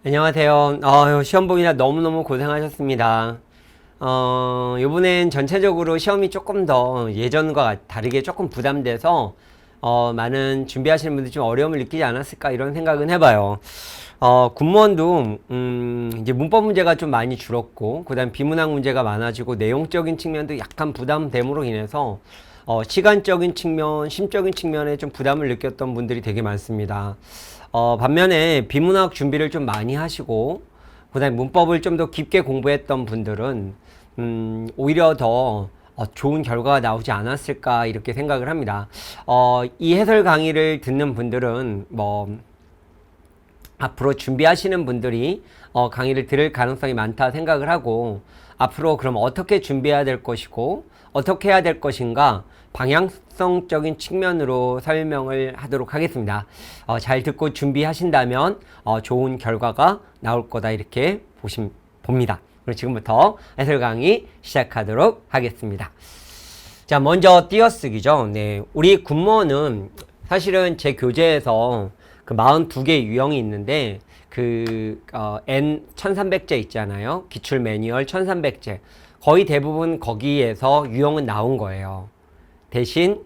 안녕하세요. 시험 보느라 너무너무 고생하셨습니다. 요번엔 전체적으로 시험이 조금 더 예전과 다르게 조금 부담돼서, 많은 준비하시는 분들이 좀 어려움을 느끼지 않았을까 이런 생각은 해봐요. 군무원도, 이제 문법 문제가 좀 많이 줄었고, 그 다음 비문학 문제가 많아지고, 내용적인 측면도 약간 부담됨으로 인해서, 시간적인 측면, 심적인 측면에 좀 부담을 느꼈던 분들이 되게 많습니다. 반면에 비문학 준비를 좀 많이 하시고, 그 다음에 문법을 좀 더 깊게 공부했던 분들은, 오히려 더 좋은 결과가 나오지 않았을까, 이렇게 생각을 합니다. 이 해설 강의를 듣는 분들은, 앞으로 준비하시는 분들이 강의를 들을 가능성이 많다 생각을 하고, 앞으로 그럼 어떻게 준비해야 될 것이고 어떻게 해야 될 것인가 방향성적인 측면으로 설명을 하도록 하겠습니다. 잘 듣고 준비하신다면 좋은 결과가 나올 거다 이렇게 봅니다. 그럼 지금부터 해설 강의 시작하도록 하겠습니다. 자, 먼저 띄어쓰기죠. 네, 우리 군무원은 사실은 제 교재에서 그 42개 유형이 있는데 N 1300제 있잖아요. 기출 매뉴얼 1300제. 거의 대부분 거기에서 유형은 나온 거예요. 대신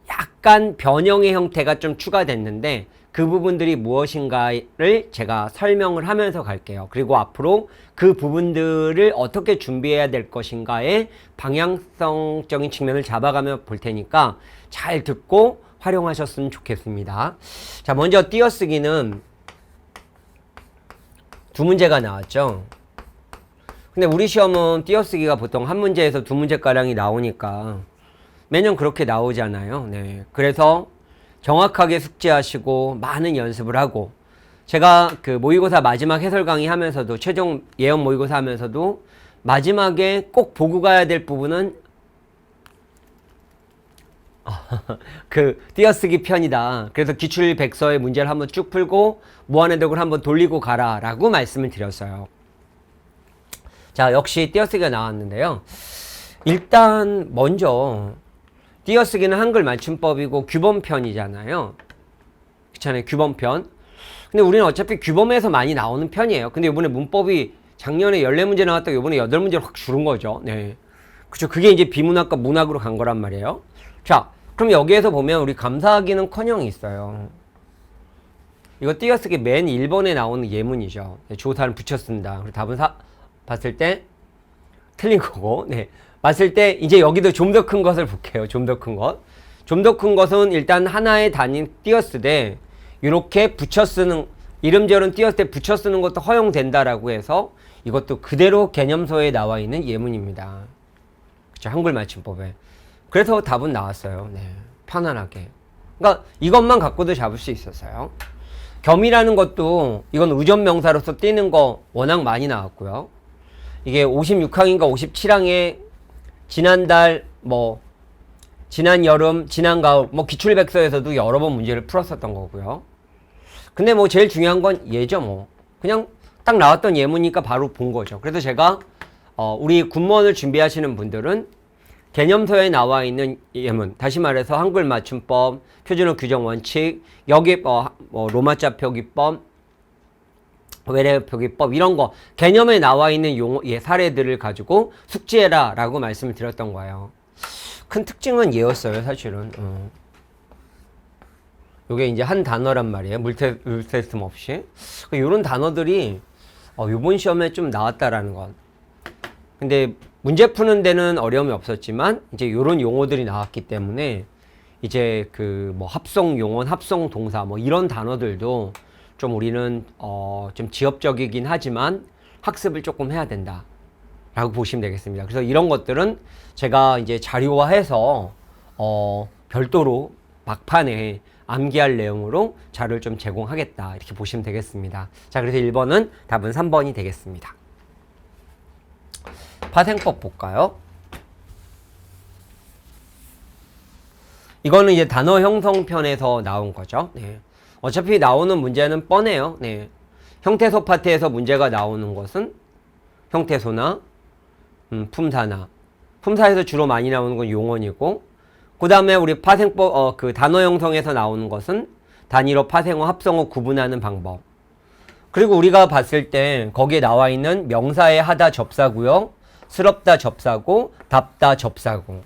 약간 변형의 형태가 좀 추가됐는데 그 부분들이 무엇인가를 제가 설명을 하면서 갈게요. 그리고 앞으로 그 부분들을 어떻게 준비해야 될 것인가의 방향성적인 측면을 잡아가며 볼 테니까 잘 듣고 활용하셨으면 좋겠습니다. 자, 먼저 띄어쓰기는 두 문제가 나왔죠. 근데 우리 시험은 띄어쓰기가 보통 한 문제에서 두 문제가량이 나오니까 매년 그렇게 나오잖아요. 네. 그래서 정확하게 숙지하시고 많은 연습을 하고, 제가 그 모의고사 마지막 해설 강의 하면서도, 최종 예언 모의고사 하면서도 마지막에 꼭 보고 가야 될 부분은 띄어쓰기 편이다. 그래서 기출 백서의 문제를 한번 쭉 풀고 무한해독을 한번 돌리고 가라 라고 말씀을 드렸어요. 자, 역시 띄어쓰기가 나왔는데요. 일단 먼저 띄어쓰기는 한글 맞춤법이고 규범편이잖아요. 그렇잖아요. 규범편. 근데 우리는 어차피 규범에서 많이 나오는 편이에요. 근데 이번에 문법이 작년에 14문제 나왔다가 이번에 8문제를 확 줄은 거죠. 네. 그쵸. 그게 이제 비문학과 문학으로 간 거란 말이에요. 자, 그럼 여기에서 보면 우리 감사하기는 커녕이 있어요. 이거 띄어쓰기 맨 1번에 나오는 예문이죠. 네, 조사를 붙였습니다. 그리고 답은 봤을 때 틀린 거고, 네. 봤을 때 이제 여기도 좀 더 큰 것을 볼게요. 좀 더 큰 것. 좀 더 큰 것은 일단 하나의 단위 띄어쓰되 이렇게 붙여 쓰는, 이름절은 띄었을 때 붙여 쓰는 것도 허용된다라고 해서 이것도 그대로 개념서에 나와 있는 예문입니다. 그쵸, 한글 맞춤법에. 그래서 답은 나왔어요. 네, 편안하게. 그러니까 이것만 갖고도 잡을 수 있었어요. 겸이라는 것도 이건 의존명사로서 띄는 거 워낙 많이 나왔고요. 이게 56항인가 57항에 지난달, 지난 여름, 지난 가을, 기출백서에서도 여러 번 문제를 풀었었던 거고요. 근데 제일 중요한 건 예죠, 그냥 딱 나왔던 예문이니까 바로 본 거죠. 그래서 제가, 우리 군무원을 준비하시는 분들은 개념서에 나와 있는 예문, 다시 말해서 한글 맞춤법, 표준어 규정 원칙, 여기 로마자 표기법, 외래 표기법 이런 거 개념에 나와 있는 용어, 사례들을 가지고 숙지해라 라고 말씀을 드렸던 거예요. 큰 특징은 얘였어요, 사실은. 요게 이제 한 단어란 말이에요. 물테스트 없이. 요런 단어들이 요번 시험에 좀 나왔다라는 것. 근데 문제 푸는 데는 어려움이 없었지만 이제 요런 용어들이 나왔기 때문에 이제 합성 용언, 합성 동사 이런 단어들도 좀 우리는 좀 지엽적이긴 하지만 학습을 조금 해야 된다 라고 보시면 되겠습니다. 그래서 이런 것들은 제가 이제 자료화해서 별도로 막판에 암기할 내용으로 자료를 좀 제공하겠다 이렇게 보시면 되겠습니다. 자, 그래서 1번은 답은 3번이 되겠습니다. 파생법 볼까요? 이거는 이제 단어 형성편에서 나온 거죠. 네. 어차피 나오는 문제는 뻔해요. 네. 형태소 파트에서 문제가 나오는 것은 형태소나 품사나, 품사에서 주로 많이 나오는 건 용언이고, 그 다음에 우리 파생법 단어 형성에서 나오는 것은 단위로 파생어, 합성어 구분하는 방법. 그리고 우리가 봤을 때 거기에 나와 있는 명사의 하다 접사고요. 스럽다 접사고 답다 접사고.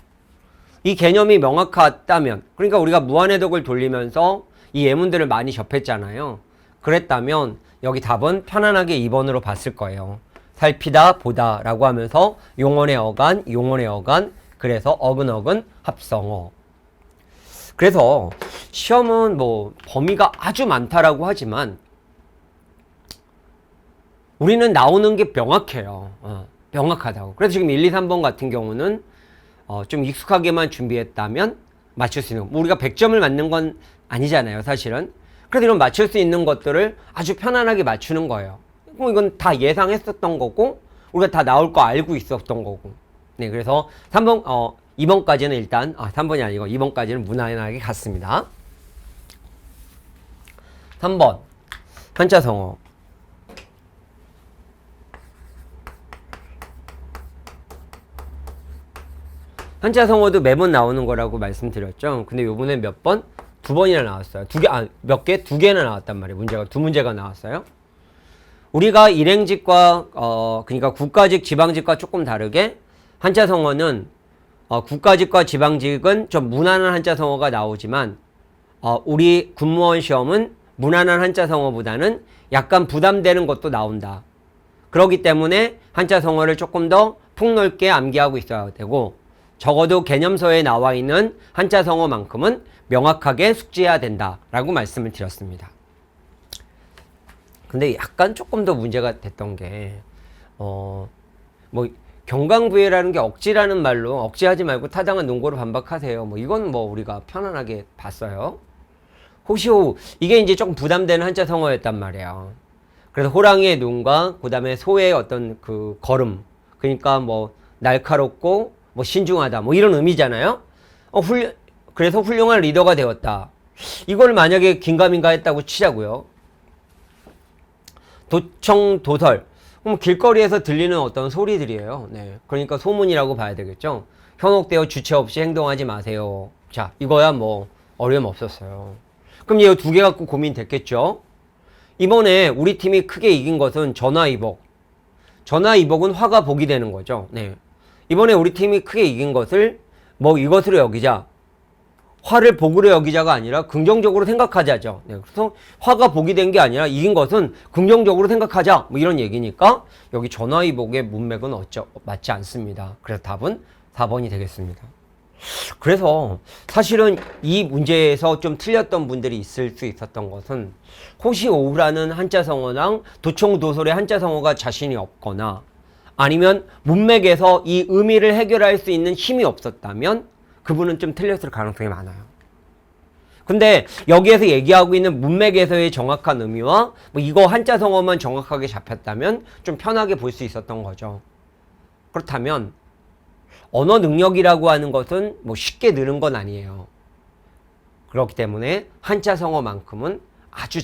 이 개념이 명확하다면, 그러니까 우리가 무한해독을 돌리면서 이 예문들을 많이 접했잖아요. 그랬다면 여기 답은 편안하게 2번으로 봤을 거예요. 살피다, 보다 라고 하면서 용언의 어간, 용언의 어간, 그래서 어근어근 합성어. 그래서 시험은 뭐 범위가 아주 많다라고 하지만 우리는 나오는 게 명확해요. 명확하다고. 그래서 지금 1, 2, 3번 같은 경우는 좀 익숙하게만 준비했다면 맞출 수 있는, 우리가 100점을 맞는 건 아니잖아요, 사실은. 그래서 이런 맞출 수 있는 것들을 아주 편안하게 맞추는 거예요. 이건 다 예상했었던 거고, 우리가 다 나올 거 알고 있었던 거고. 네, 그래서 3번, 2번까지는 일단, 3번이 아니고 2번까지는 무난하게 갔습니다. 3번, 한자성어. 한자성어도 매번 나오는 거라고 말씀드렸죠. 근데 요번에 몇 번? 2번이나 나왔어요. 몇 개? 2개나 나왔단 말이에요. 문제가, 2문제가 나왔어요. 우리가 일행직과, 그러니까 국가직, 지방직과 조금 다르게 한자성어는, 국가직과 지방직은 좀 무난한 한자성어가 나오지만, 우리 군무원 시험은 무난한 한자성어보다는 약간 부담되는 것도 나온다. 그렇기 때문에 한자성어를 조금 더 폭넓게 암기하고 있어야 되고, 적어도 개념서에 나와 있는 한자성어만큼은 명확하게 숙지해야 된다라고 말씀을 드렸습니다. 근데 약간 조금 더 문제가 됐던 게, 뭐, 경강부회라는 게 억지라는 말로 억지하지 말고 타당한 논거로 반박하세요. 뭐, 이건 뭐 우리가 편안하게 봤어요. 호시호, 이게 이제 조금 부담되는 한자성어였단 말이에요. 그래서 호랑이의 눈과 그 다음에 소의 어떤 그 걸음. 그러니까 뭐, 날카롭고, 뭐 신중하다 뭐 이런 의미잖아요. 그래서 훌륭한 리더가 되었다. 이걸 만약에 긴가민가 했다고 치자고요. 도청 도설. 그럼 길거리에서 들리는 어떤 소리들이에요. 네. 그러니까 소문이라고 봐야 되겠죠. 현혹되어 주체 없이 행동하지 마세요. 자, 이거야 뭐 어려움 없었어요. 그럼 이 2개 갖고 고민됐겠죠. 이번에 우리 팀이 크게 이긴 것은 전화위복. 전화위복은 화가 복이 되는 거죠. 네. 이번에 우리 팀이 크게 이긴 것을 뭐 이것으로 여기자. 화를 복으로 여기자가 아니라 긍정적으로 생각하자죠. 네, 그래서 화가 복이 된 게 아니라 이긴 것은 긍정적으로 생각하자. 뭐 이런 얘기니까 여기 전화위복의 문맥은 맞지 않습니다. 그래서 답은 4번이 되겠습니다. 그래서 사실은 이 문제에서 좀 틀렸던 분들이 있을 수 있었던 것은 호시오우라는 한자성어랑 도청도솔의 한자성어가 자신이 없거나 아니면 문맥에서 이 의미를 해결할 수 있는 힘이 없었다면 그분은 좀 틀렸을 가능성이 많아요. 근데 여기에서 얘기하고 있는 문맥에서의 정확한 의미와 뭐 이거 한자성어만 정확하게 잡혔다면 좀 편하게 볼 수 있었던 거죠. 그렇다면 언어 능력이라고 하는 것은 뭐 쉽게 느는 건 아니에요. 그렇기 때문에 한자성어만큼은 아주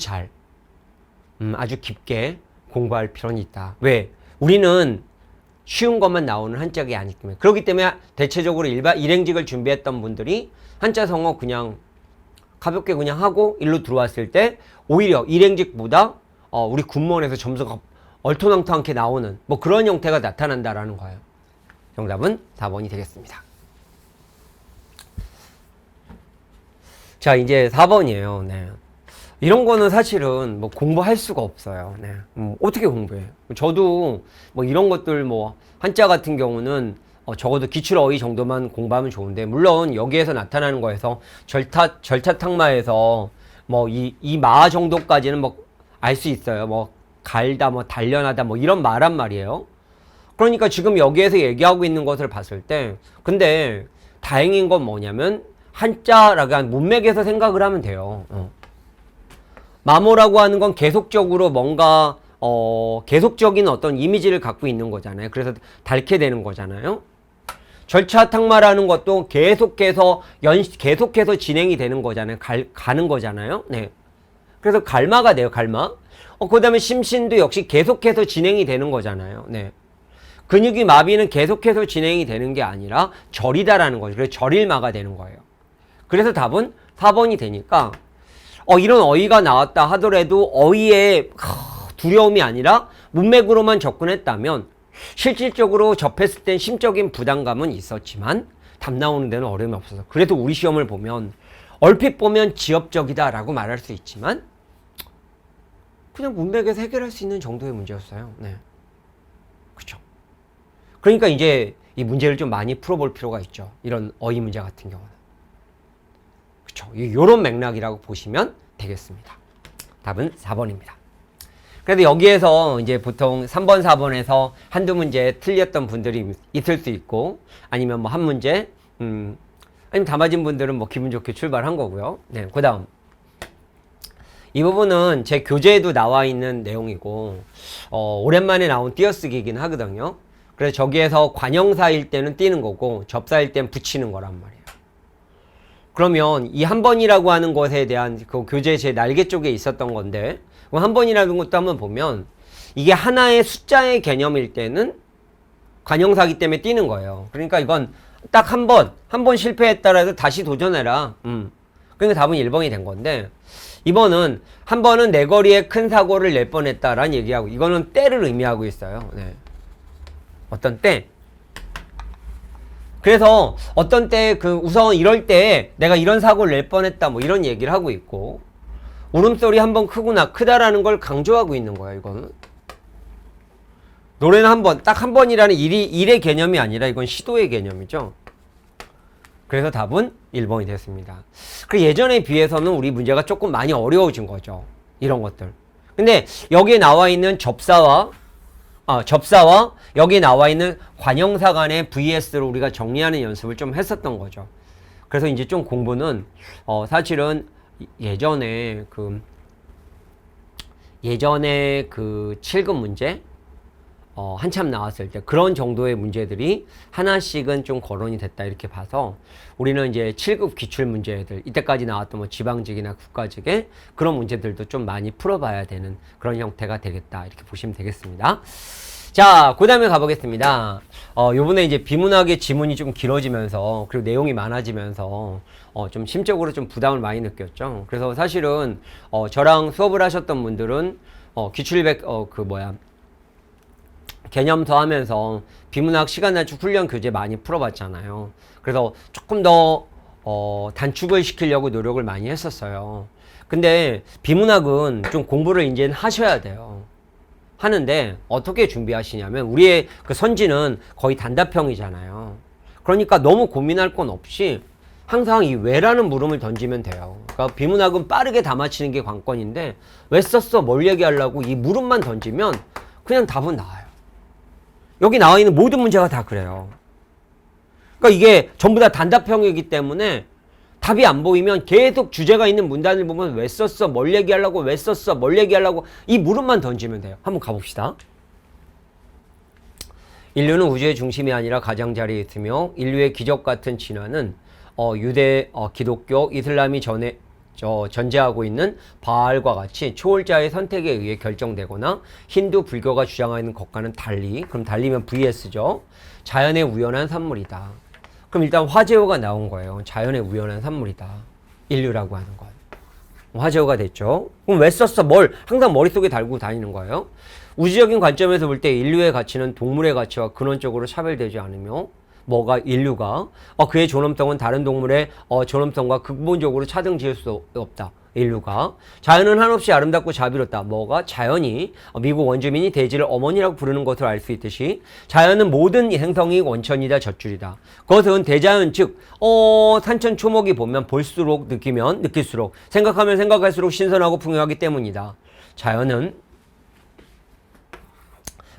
아주 깊게 공부할 필요는 있다. 왜? 우리는 쉬운 것만 나오는 한자가 아니기 때문에. 그렇기 때문에 대체적으로 일행직을 준비했던 분들이 한자성어 그냥 가볍게 그냥 하고 일로 들어왔을 때 오히려 일행직보다 우리 군무원에서 점수가 얼토당토않게 나오는 뭐 그런 형태가 나타난다라는 거예요. 정답은 4번이 되겠습니다. 자, 이제 4번이에요. 네. 이런 거는 사실은 뭐 공부할 수가 없어요. 네. 어떻게 공부해? 저도 뭐 이런 것들 뭐 한자 같은 경우는 적어도 기출어휘 정도만 공부하면 좋은데, 물론 여기에서 나타나는 거에서 절차탁마에서 뭐 이 마 정도까지는 뭐 알 수 있어요. 뭐 갈다, 뭐 단련하다, 뭐 이런 말한 말이에요. 그러니까 지금 여기에서 얘기하고 있는 것을 봤을 때, 근데 다행인 건 뭐냐면 한자라고 한 문맥에서 생각을 하면 돼요. 마모라고 하는 건 계속적으로 뭔가 계속적인 어떤 이미지를 갖고 있는 거잖아요. 그래서 닳게 되는 거잖아요. 절차탁마라는 것도 계속해서 진행이 되는 거잖아요. 가는 거잖아요. 네. 그래서 갈마가 돼요. 갈마. 그 다음에 심신도 역시 계속해서 진행이 되는 거잖아요. 네. 근육이 마비는 계속해서 진행이 되는 게 아니라 절이다라는 거죠. 그래서 절일마가 되는 거예요. 그래서 답은 4번이 되니까 이런 어휘가 나왔다 하더라도 어휘에 두려움이 아니라 문맥으로만 접근했다면 실질적으로 접했을 땐 심적인 부담감은 있었지만 답 나오는 데는 어려움이 없어서 그래도 우리 시험을 보면 얼핏 보면 지엽적이다라고 말할 수 있지만 그냥 문맥에서 해결할 수 있는 정도의 문제였어요. 네. 그렇죠. 그러니까 이제 이 문제를 좀 많이 풀어볼 필요가 있죠. 이런 어휘 문제 같은 경우는. 그렇죠. 이런 맥락이라고 보시면 되겠습니다. 답은 4번입니다. 그래도 여기에서 이제 보통 3번, 4번에서 한두 문제 틀렸던 분들이 있을 수 있고 아니면 뭐 한 문제, 아니면 다 맞은 분들은 뭐 기분 좋게 출발한 거고요. 네, 그 다음. 이 부분은 제 교재에도 나와 있는 내용이고 오랜만에 나온 띄어쓰기이긴 하거든요. 그래서 저기에서 관형사일 때는 띄는 거고 접사일 때는 붙이는 거란 말이에요. 그러면 이 한 번이라고 하는 것에 대한 그 교재 제 날개 쪽에 있었던 건데 한 번이라는 것도 한번 보면 이게 하나의 숫자의 개념일 때는 관형사기 때문에 띄는 거예요. 그러니까 이건 딱 한 번 실패했다라도 다시 도전해라. 그러니까 답은 1번이 된 건데 이번은 한 번은 내 거리에 큰 사고를 낼 뻔했다라는 얘기하고 이거는 때를 의미하고 있어요. 네. 어떤 때? 그래서 어떤 때 우선 이럴 때 내가 이런 사고를 낼 뻔했다 뭐 이런 얘기를 하고 있고 울음소리 한 번 크다라는 걸 강조하고 있는 거야. 이거는 노래는 한 번, 딱 한 번이라는 일의 개념이 아니라 이건 시도의 개념이죠. 그래서 답은 1번이 됐습니다. 그리고 예전에 비해서는 우리 문제가 조금 많이 어려워진 거죠. 이런 것들. 근데 여기에 나와 있는 접사와 여기에 나와 있는 관형사 간의 VS로 우리가 정리하는 연습을 좀 했었던 거죠. 그래서 이제 좀 공부는 사실은 예전에 그 7급 문제 한참 나왔을 때 그런 정도의 문제들이 하나씩은 좀 거론이 됐다 이렇게 봐서 우리는 이제 7급 기출 문제들 이때까지 나왔던 뭐 지방직이나 국가직의 그런 문제들도 좀 많이 풀어봐야 되는 그런 형태가 되겠다 이렇게 보시면 되겠습니다. 자, 그 다음에 가보겠습니다. 요번에 이제 비문학의 지문이 좀 길어지면서 그리고 내용이 많아지면서 좀 심적으로 좀 부담을 많이 느꼈죠. 그래서 사실은 저랑 수업을 하셨던 분들은 기출백 개념서 하면서 비문학 시간 단축 훈련 교재 많이 풀어봤잖아요. 그래서 조금 더 단축을 시키려고 노력을 많이 했었어요. 근데 비문학은 좀 공부를 이제는 하셔야 돼요. 하는데 어떻게 준비하시냐면 우리의 그 선지는 거의 단답형이잖아요. 그러니까 너무 고민할 건 없이 항상 이 왜라는 물음을 던지면 돼요. 그러니까 비문학은 빠르게 다 맞히는 게 관건인데 왜 썼어? 뭘 얘기하려고 이 물음만 던지면 그냥 답은 나와요. 여기 나와 있는 모든 문제가 다 그래요. 그러니까 이게 전부 다 단답형이기 때문에 답이 안 보이면 계속 주제가 있는 문단을 보면 왜 썼어? 뭘 얘기하려고? 왜 썼어? 뭘 얘기하려고? 이 물음만 던지면 돼요. 한번 가봅시다. 인류는 우주의 중심이 아니라 가장자리에 있으며 인류의 기적 같은 진화는 유대, 기독교, 이슬람이 전제하고 있는 바알과 같이 초월자의 선택에 의해 결정되거나 힌두, 불교가 주장하는 것과는 달리, 그럼 달리면 VS죠. 자연의 우연한 산물이다. 그럼 일단 화재호가 나온 거예요. 자연의 우연한 산물이다. 인류라고 하는 건. 화재호가 됐죠. 그럼 왜 썼어? 뭘 항상 머릿속에 달고 다니는 거예요. 우주적인 관점에서 볼 때 인류의 가치는 동물의 가치와 근원적으로 차별되지 않으며 뭐가 인류가 그의 존엄성은 다른 동물의 존엄성과 근본적으로 차등지을 수 없다. 인류가 자연은 한없이 아름답고 자비롭다. 뭐가 자연이 미국 원주민이 대지를 어머니라고 부르는 것을 알 수 있듯이 자연은 모든 행성이 원천이다 젖줄이다. 그것은 대자연 즉 산천 초목이 보면 볼수록 느낄수록 생각하면 생각할수록 신선하고 풍요하기 때문이다. 자연은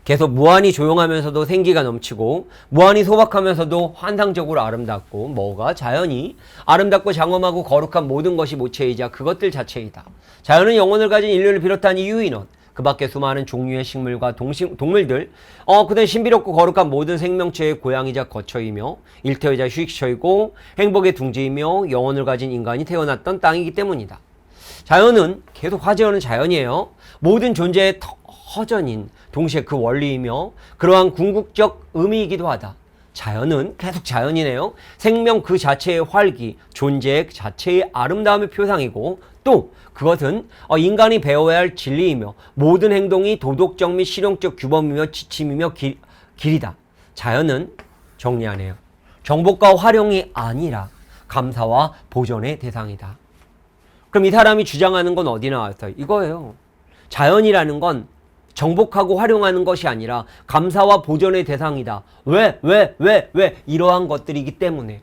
계속 무한히 조용하면서도 생기가 넘치고 무한히 소박하면서도 환상적으로 아름답고 뭐가 자연이 아름답고 장엄하고 거룩한 모든 것이 모체이자 그것들 자체이다. 자연은 영혼을 가진 인류를 비롯한 이유인원 그 밖에 수많은 종류의 식물과 동물들 그들은 신비롭고 거룩한 모든 생명체의 고향이자 거처이며 일터이자 휴식처이고 행복의 둥지이며 영혼을 가진 인간이 태어났던 땅이기 때문이다. 자연은 계속 화제하는 자연이에요. 모든 존재의 허전인 동시에 그 원리이며 그러한 궁극적 의미이기도 하다. 자연은 계속 자연이네요. 생명 그 자체의 활기, 존재 자체의 아름다움의 표상이고 또 그것은 인간이 배워야 할 진리이며 모든 행동이 도덕적 및 실용적 규범이며 지침이며 길이다. 자연은 정리하네요. 정복과 활용이 아니라 감사와 보존의 대상이다. 그럼 이 사람이 주장하는 건 어디 나왔어요? 이거예요. 자연이라는 건 정복하고 활용하는 것이 아니라 감사와 보존의 대상이다. 왜? 이러한 것들이기 때문에.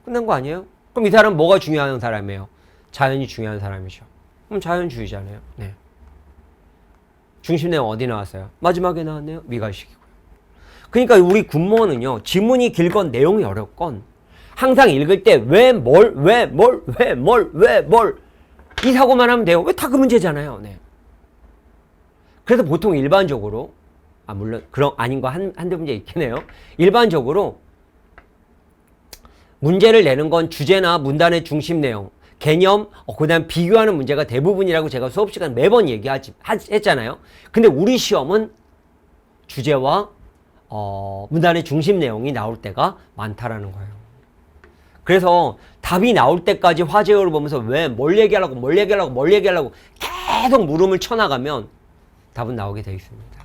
끝난 거 아니에요? 그럼 이 사람은 뭐가 중요한 사람이에요? 자연이 중요한 사람이죠. 그럼 자연주의잖아요. 네. 중심 내용 어디 나왔어요? 마지막에 나왔네요. 미가의식이고요. 그러니까 우리 군무원은요. 지문이 길건 내용이 어렵건 항상 읽을 때 이 사고만 하면 돼요. 왜 다 그 문제잖아요. 네. 그래서 보통 일반적으로 물론 그런 아닌 거 한두 문제 있긴 해요. 일반적으로 문제를 내는 건 주제나 문단의 중심 내용, 개념, 그다음 비교하는 문제가 대부분이라고 제가 수업 시간 매번 했잖아요. 근데 우리 시험은 주제와 문단의 중심 내용이 나올 때가 많다라는 거예요. 그래서 답이 나올 때까지 화제어를 보면서 뭘 얘기하려고 계속 물음을 쳐나가면 답은 나오게 되어 있습니다.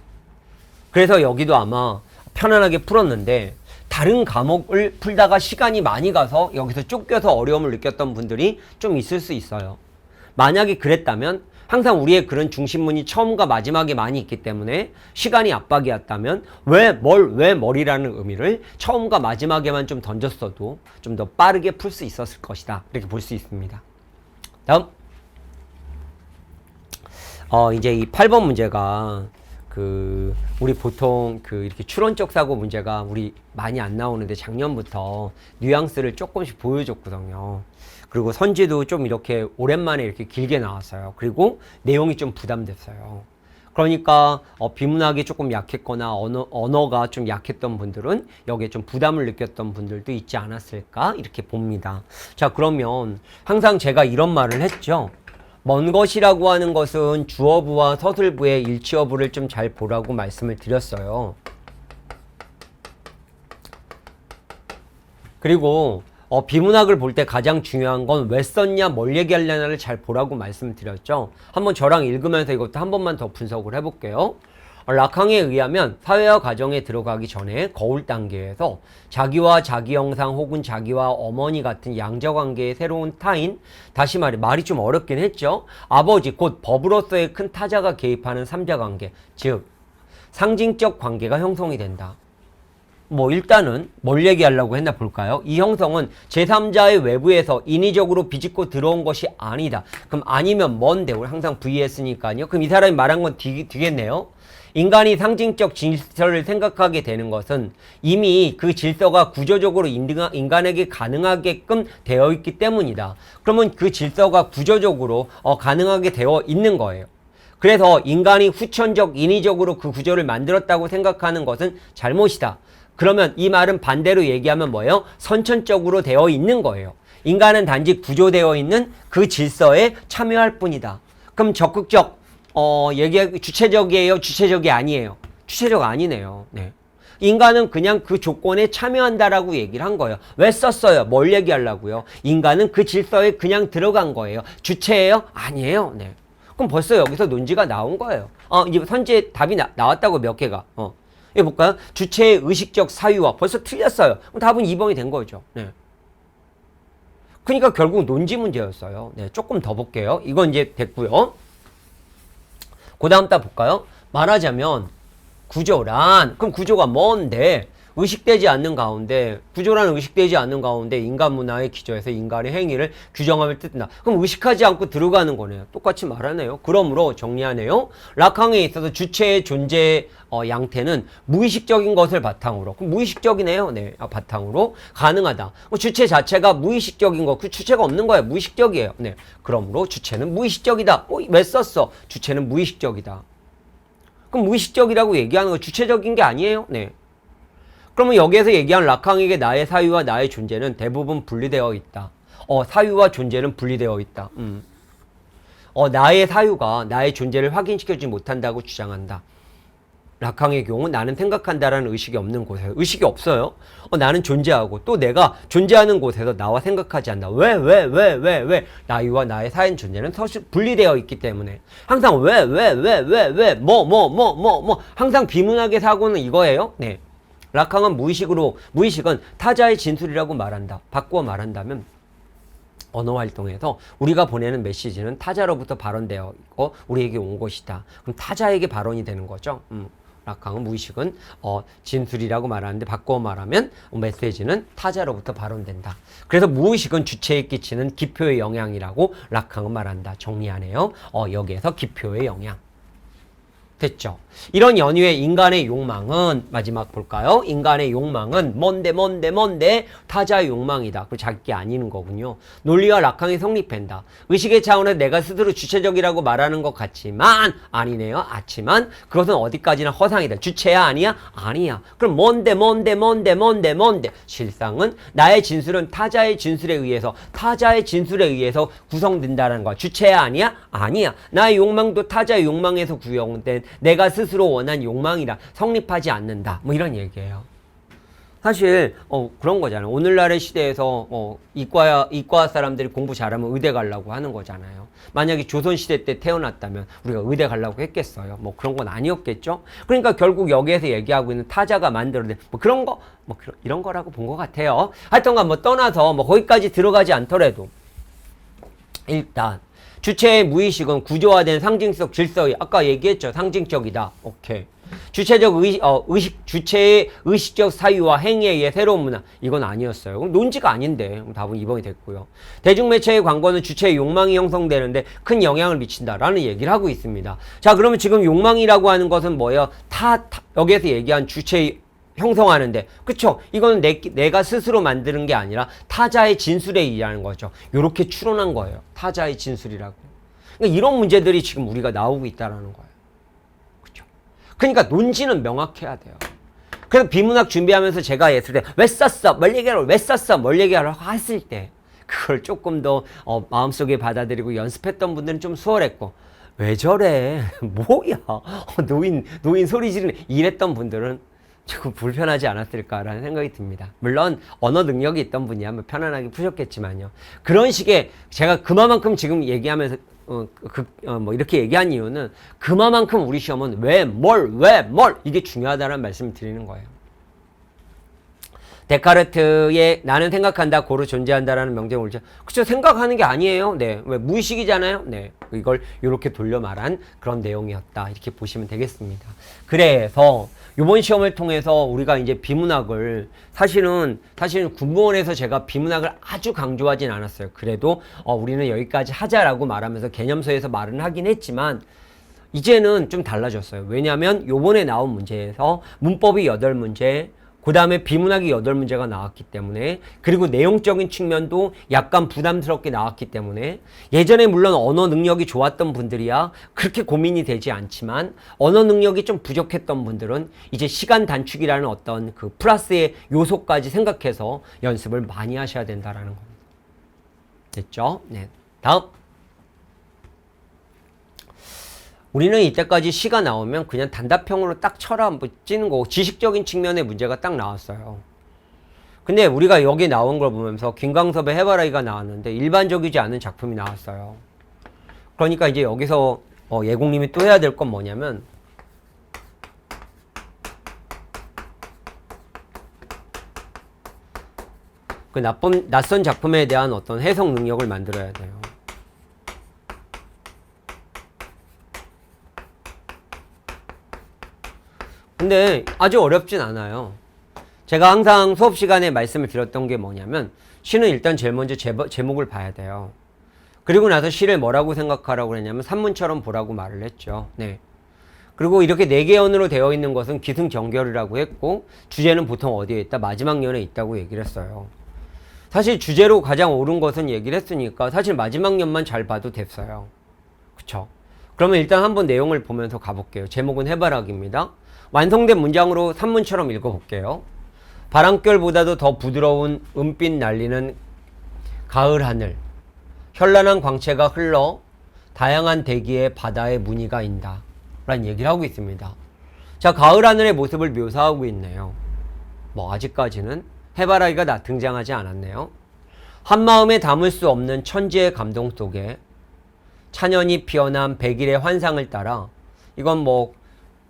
그래서 여기도 아마 편안하게 풀었는데 다른 과목을 풀다가 시간이 많이 가서 여기서 쫓겨서 어려움을 느꼈던 분들이 좀 있을 수 있어요. 만약에 그랬다면 항상 우리의 그런 중심문이 처음과 마지막에 많이 있기 때문에 시간이 압박이었다면 왜 뭘이라는 의미를 처음과 마지막에만 좀 던졌어도 좀 더 빠르게 풀 수 있었을 것이다. 이렇게 볼 수 있습니다. 다음. 이제 이 8번 문제가 우리 보통 이렇게 추론적 사고 문제가 우리 많이 안 나오는데 작년부터 뉘앙스를 조금씩 보여줬거든요. 그리고 선지도 좀 이렇게 오랜만에 이렇게 길게 나왔어요. 그리고 내용이 좀 부담됐어요. 그러니까 비문학이 조금 약했거나 언어가 좀 약했던 분들은 여기에 좀 부담을 느꼈던 분들도 있지 않았을까 이렇게 봅니다. 자, 그러면 항상 제가 이런 말을 했죠. 먼 것이라고 하는 것은 주어부와 서술부의 일치 여부를 좀 잘 보라고 말씀을 드렸어요. 그리고 비문학을 볼 때 가장 중요한 건 왜 썼냐, 뭘 얘기하려냐를 잘 보라고 말씀을 드렸죠. 한번 저랑 읽으면서 이것도 한 번만 더 분석을 해볼게요. 라캉에 의하면 사회와 가정에 들어가기 전에 거울 단계에서 자기와 자기 형상 혹은 자기와 어머니 같은 양자관계의 새로운 타인, 다시 말해 말이 좀 어렵긴 했죠. 아버지 곧 법으로서의 큰 타자가 개입하는 삼자관계, 즉 상징적 관계가 형성이 된다. 일단은 뭘 얘기하려고 했나 볼까요? 이 형성은 제3자의 외부에서 인위적으로 비집고 들어온 것이 아니다. 그럼 아니면 뭔데? 우리 항상 VS니까요. 그럼 이 사람이 말한 건 되겠네요. 인간이 상징적 질서를 생각하게 되는 것은 이미 그 질서가 구조적으로 인간에게 가능하게끔 되어 있기 때문이다. 그러면 그 질서가 구조적으로 가능하게 되어 있는 거예요. 그래서 인간이 후천적, 인위적으로 그 구조를 만들었다고 생각하는 것은 잘못이다. 그러면 이 말은 반대로 얘기하면 뭐예요? 선천적으로 되어 있는 거예요. 인간은 단지 구조되어 있는 그 질서에 참여할 뿐이다. 그럼 적극적, 주체적이에요? 주체적이 아니에요? 주체적 아니네요. 네. 인간은 그냥 그 조건에 참여한다라고 얘기를 한 거예요. 왜 썼어요? 뭘 얘기하려고요? 인간은 그 질서에 그냥 들어간 거예요. 주체예요? 아니에요. 네. 그럼 벌써 여기서 논지가 나온 거예요. 이제 선지에 답이 나왔다고 몇 개가. 이거 볼까요? 주체의 의식적 사유와 벌써 틀렸어요. 그럼 답은 2번이 된 거죠. 네. 그러니까 결국 논지 문제였어요. 네, 조금 더 볼게요. 이건 이제 됐고요. 그 다음 딱 볼까요? 말하자면 구조란, 그럼 구조가 뭔데? 의식되지 않는 가운데, 구조란 의식되지 않는 가운데 인간 문화의 기초에서 인간의 행위를 규정함을 뜻한다. 그럼 의식하지 않고 들어가는 거네요. 똑같이 말하네요. 그러므로 정리하네요. 라캉에 있어서 주체의 존재 양태는 무의식적인 것을 바탕으로, 그럼 무의식적이네요. 네, 바탕으로 가능하다. 주체 자체가 무의식적인 거, 그 주체가 없는 거예요. 무의식적이에요. 네, 그러므로 주체는 무의식적이다. 왜 썼어? 주체는 무의식적이다. 그럼 무의식적이라고 얘기하는 거 주체적인 게 아니에요. 네. 그러면 여기에서 얘기한 라캉에게 나의 사유와 나의 존재는 대부분 분리되어 있다. 사유와 존재는 분리되어 있다. 나의 사유가 나의 존재를 확인시켜주지 못한다고 주장한다. 락항의 경우 나는 생각한다라는 의식이 없는 곳에서 의식이 없어요. 나는 존재하고 또 내가 존재하는 곳에서 나와 생각하지 않는다. 왜? 나와 나의 사인 존재는 사실 분리되어 있기 때문에 항상 왜 항상 비문학의 사고는 이거예요. 네. 락항은 무의식은 타자의 진술이라고 말한다. 바꾸어 말한다면 언어 활동에서 우리가 보내는 메시지는 타자로부터 발언되어 있고 우리에게 온 것이다. 그럼 타자에게 발언이 되는 거죠. 락항은 무의식은 진술이라고 말하는데 바꾸어 말하면 메시지는 타자로부터 발언된다. 그래서 무의식은 주체에 끼치는 기표의 영향이라고 락항은 말한다. 정리하네요. 여기에서 기표의 영향. 됐죠. 이런 연유의 인간의 욕망은 마지막 볼까요? 인간의 욕망은 뭔데 타자의 욕망이다. 그 자기 아니는 거군요. 논리와 락항이 성립한다. 의식의 차원에서 내가 스스로 주체적이라고 말하는 것 같지만 아니네요. 아치만 그것은 어디까지나 허상이다. 주체야 아니야? 아니야. 그럼 뭔데 실상은 나의 진술은 타자의 진술에 의해서 구성된다는 거야. 주체야 아니야? 아니야. 나의 욕망도 타자의 욕망에서 구성된 내가 스스로 원한 욕망이라 성립하지 않는다. 뭐 이런 얘기예요. 사실 그런 거잖아요. 오늘날의 시대에서 이과 사람들이 공부 잘하면 의대 가려고 하는 거잖아요. 만약에 조선시대 때 태어났다면 우리가 의대 가려고 했겠어요. 뭐 그런 건 아니었겠죠. 그러니까 결국 여기에서 얘기하고 있는 타자가 만들어낸 뭐 그런 거 이런 거라고 본 것 같아요. 하여튼간 뭐 떠나서 뭐 거기까지 들어가지 않더라도 일단 주체의 무의식은 구조화된 상징적 질서의 아까 얘기했죠. 상징적이다. 오케이. 주체의 의식적 사유와 행위에 의해 새로운 문화. 이건 아니었어요. 논지가 아닌데. 답은 2번이 됐고요. 대중매체의 광고는 주체의 욕망이 형성되는데 큰 영향을 미친다라는 얘기를 하고 있습니다. 자, 그러면 지금 욕망이라고 하는 것은 뭐예요? 여기에서 얘기한 주체의 형성하는데 그쵸? 이거는 내가 스스로 만드는 게 아니라 타자의 진술에 의한 거죠. 요렇게 추론한 거예요. 타자의 진술이라고. 그러니까 이런 문제들이 지금 우리가 나오고 있다라는 거예요. 그쵸? 그러니까 논지는 명확해야 돼요. 그래서 비문학 준비하면서 제가 했을 때 왜 썼어? 뭘 얘기하라고 했을 때 그걸 조금 더 마음속에 받아들이고 연습했던 분들은 좀 수월했고 왜 저래? 뭐야? 노인 소리 지르는 이랬던 분들은 조금 불편하지 않았을까라는 생각이 듭니다. 물론 언어 능력이 있던 분이야 뭐 편안하게 푸셨겠지만요. 그런 식의 제가 그만큼 지금 얘기하면서 뭐 이렇게 얘기한 이유는 그만큼 우리 시험은 왜 뭘 이게 중요하다는 말씀을 드리는 거예요. 데카르트의 나는 생각한다 고로 존재한다라는 명제를 올죠. 그쵸? 생각하는 게 아니에요. 네. 왜 무의식이잖아요. 네. 이걸 이렇게 돌려 말한 그런 내용이었다. 이렇게 보시면 되겠습니다. 그래서 이번 시험을 통해서 우리가 이제 비문학을 사실은 군무원에서 제가 비문학을 아주 강조하진 않았어요. 그래도 우리는 여기까지 하자라고 말하면서 개념서에서 말은 하긴 했지만 이제는 좀 달라졌어요. 왜냐하면 요번에 나온 문제에서 문법이 8문제 그 다음에 비문학이 8문제가 나왔기 때문에 그리고 내용적인 측면도 약간 부담스럽게 나왔기 때문에 예전에 물론 언어 능력이 좋았던 분들이야 그렇게 고민이 되지 않지만 언어 능력이 좀 부족했던 분들은 이제 시간 단축이라는 어떤 그 플러스의 요소까지 생각해서 연습을 많이 하셔야 된다라는 겁니다. 됐죠? 네. 다음. 우리는 이때까지 시가 나오면 그냥 단답형으로 딱 쳐라 뭐 찌는 거고 지식적인 측면의 문제가 딱 나왔어요. 근데 우리가 여기 나온 걸 보면서 김광섭의 해바라기가 나왔는데 일반적이지 않은 작품이 나왔어요. 그러니까 이제 여기서 예공님이 또 해야 될 건 뭐냐면 그 낯선 작품에 대한 어떤 해석 능력을 만들어야 돼요. 근데 아주 어렵진 않아요. 제가 항상 수업 시간에 말씀을 드렸던 게 뭐냐면 시는 일단 제일 먼저 제목을 봐야 돼요. 그리고 나서 시를 뭐라고 생각하라고 그랬냐면 산문처럼 보라고 말을 했죠. 네. 그리고 이렇게 4개 연으로 되어 있는 것은 기승전결이라고 했고 주제는 보통 어디에 있다? 마지막 연에 있다고 얘기를 했어요. 사실 주제로 가장 옳은 것은 얘기를 했으니까 사실 마지막 연만 잘 봐도 됐어요. 그쵸? 그러면 일단 한번 내용을 보면서 가볼게요. 제목은 해바라기입니다. 완성된 문장으로 산문처럼 읽어볼게요. 바람결보다도 더 부드러운 은빛 날리는 가을 하늘, 현란한 광채가 흘러 다양한 대기에 바다의 무늬가 인다 라는 얘기를 하고 있습니다. 자, 가을 하늘의 모습을 묘사하고 있네요. 뭐 아직까지는 해바라기가 등장하지 않았네요. 한마음에 담을 수 없는 천지의 감동 속에 찬연이 피어난 백일의 환상을 따라, 이건 뭐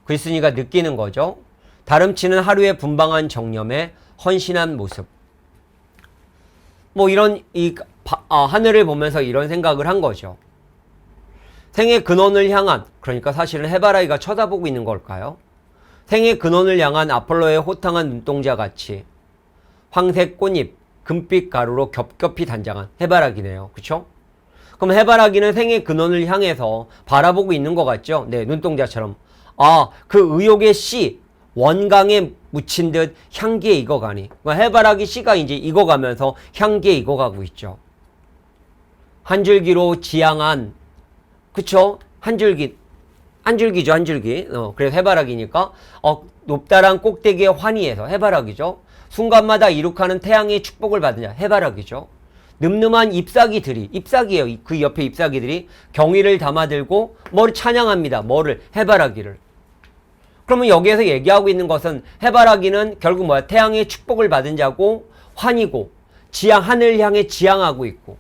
글쓴이가 느끼는 거죠. 다름치는 하루의 분방한 정념에 헌신한 모습. 뭐 이런 하늘을 보면서 이런 생각을 한 거죠. 생의 근원을 향한, 그러니까 사실은 해바라기가 쳐다보고 있는 걸까요? 생의 근원을 향한 아폴로의 호탕한 눈동자 같이 황색 꽃잎, 금빛 가루로 겹겹이 단장한 해바라기네요. 그쵸? 그럼 해바라기는 생의 근원을 향해서 바라보고 있는 것 같죠? 네, 눈동자처럼. 아, 그 의욕의 씨, 원강에 묻힌 듯 향기에 익어가니. 해바라기 씨가 이제 익어가면서 향기에 익어가고 있죠. 한 줄기로 지향한, 그쵸? 한 줄기죠, 한 줄기. 그래서 해바라기니까, 높다란 꼭대기의 환희에서 해바라기죠. 순간마다 이룩하는 태양의 축복을 받으냐, 해바라기죠. 늠름한 잎사귀예요. 그 옆에 잎사귀들이 경의를 담아들고 뭐를 찬양합니다. 뭐를? 해바라기를. 그러면 여기에서 얘기하고 있는 것은 해바라기는 결국 뭐야? 태양의 축복을 받은 자고 환이고 하늘 향해 지향하고 있고,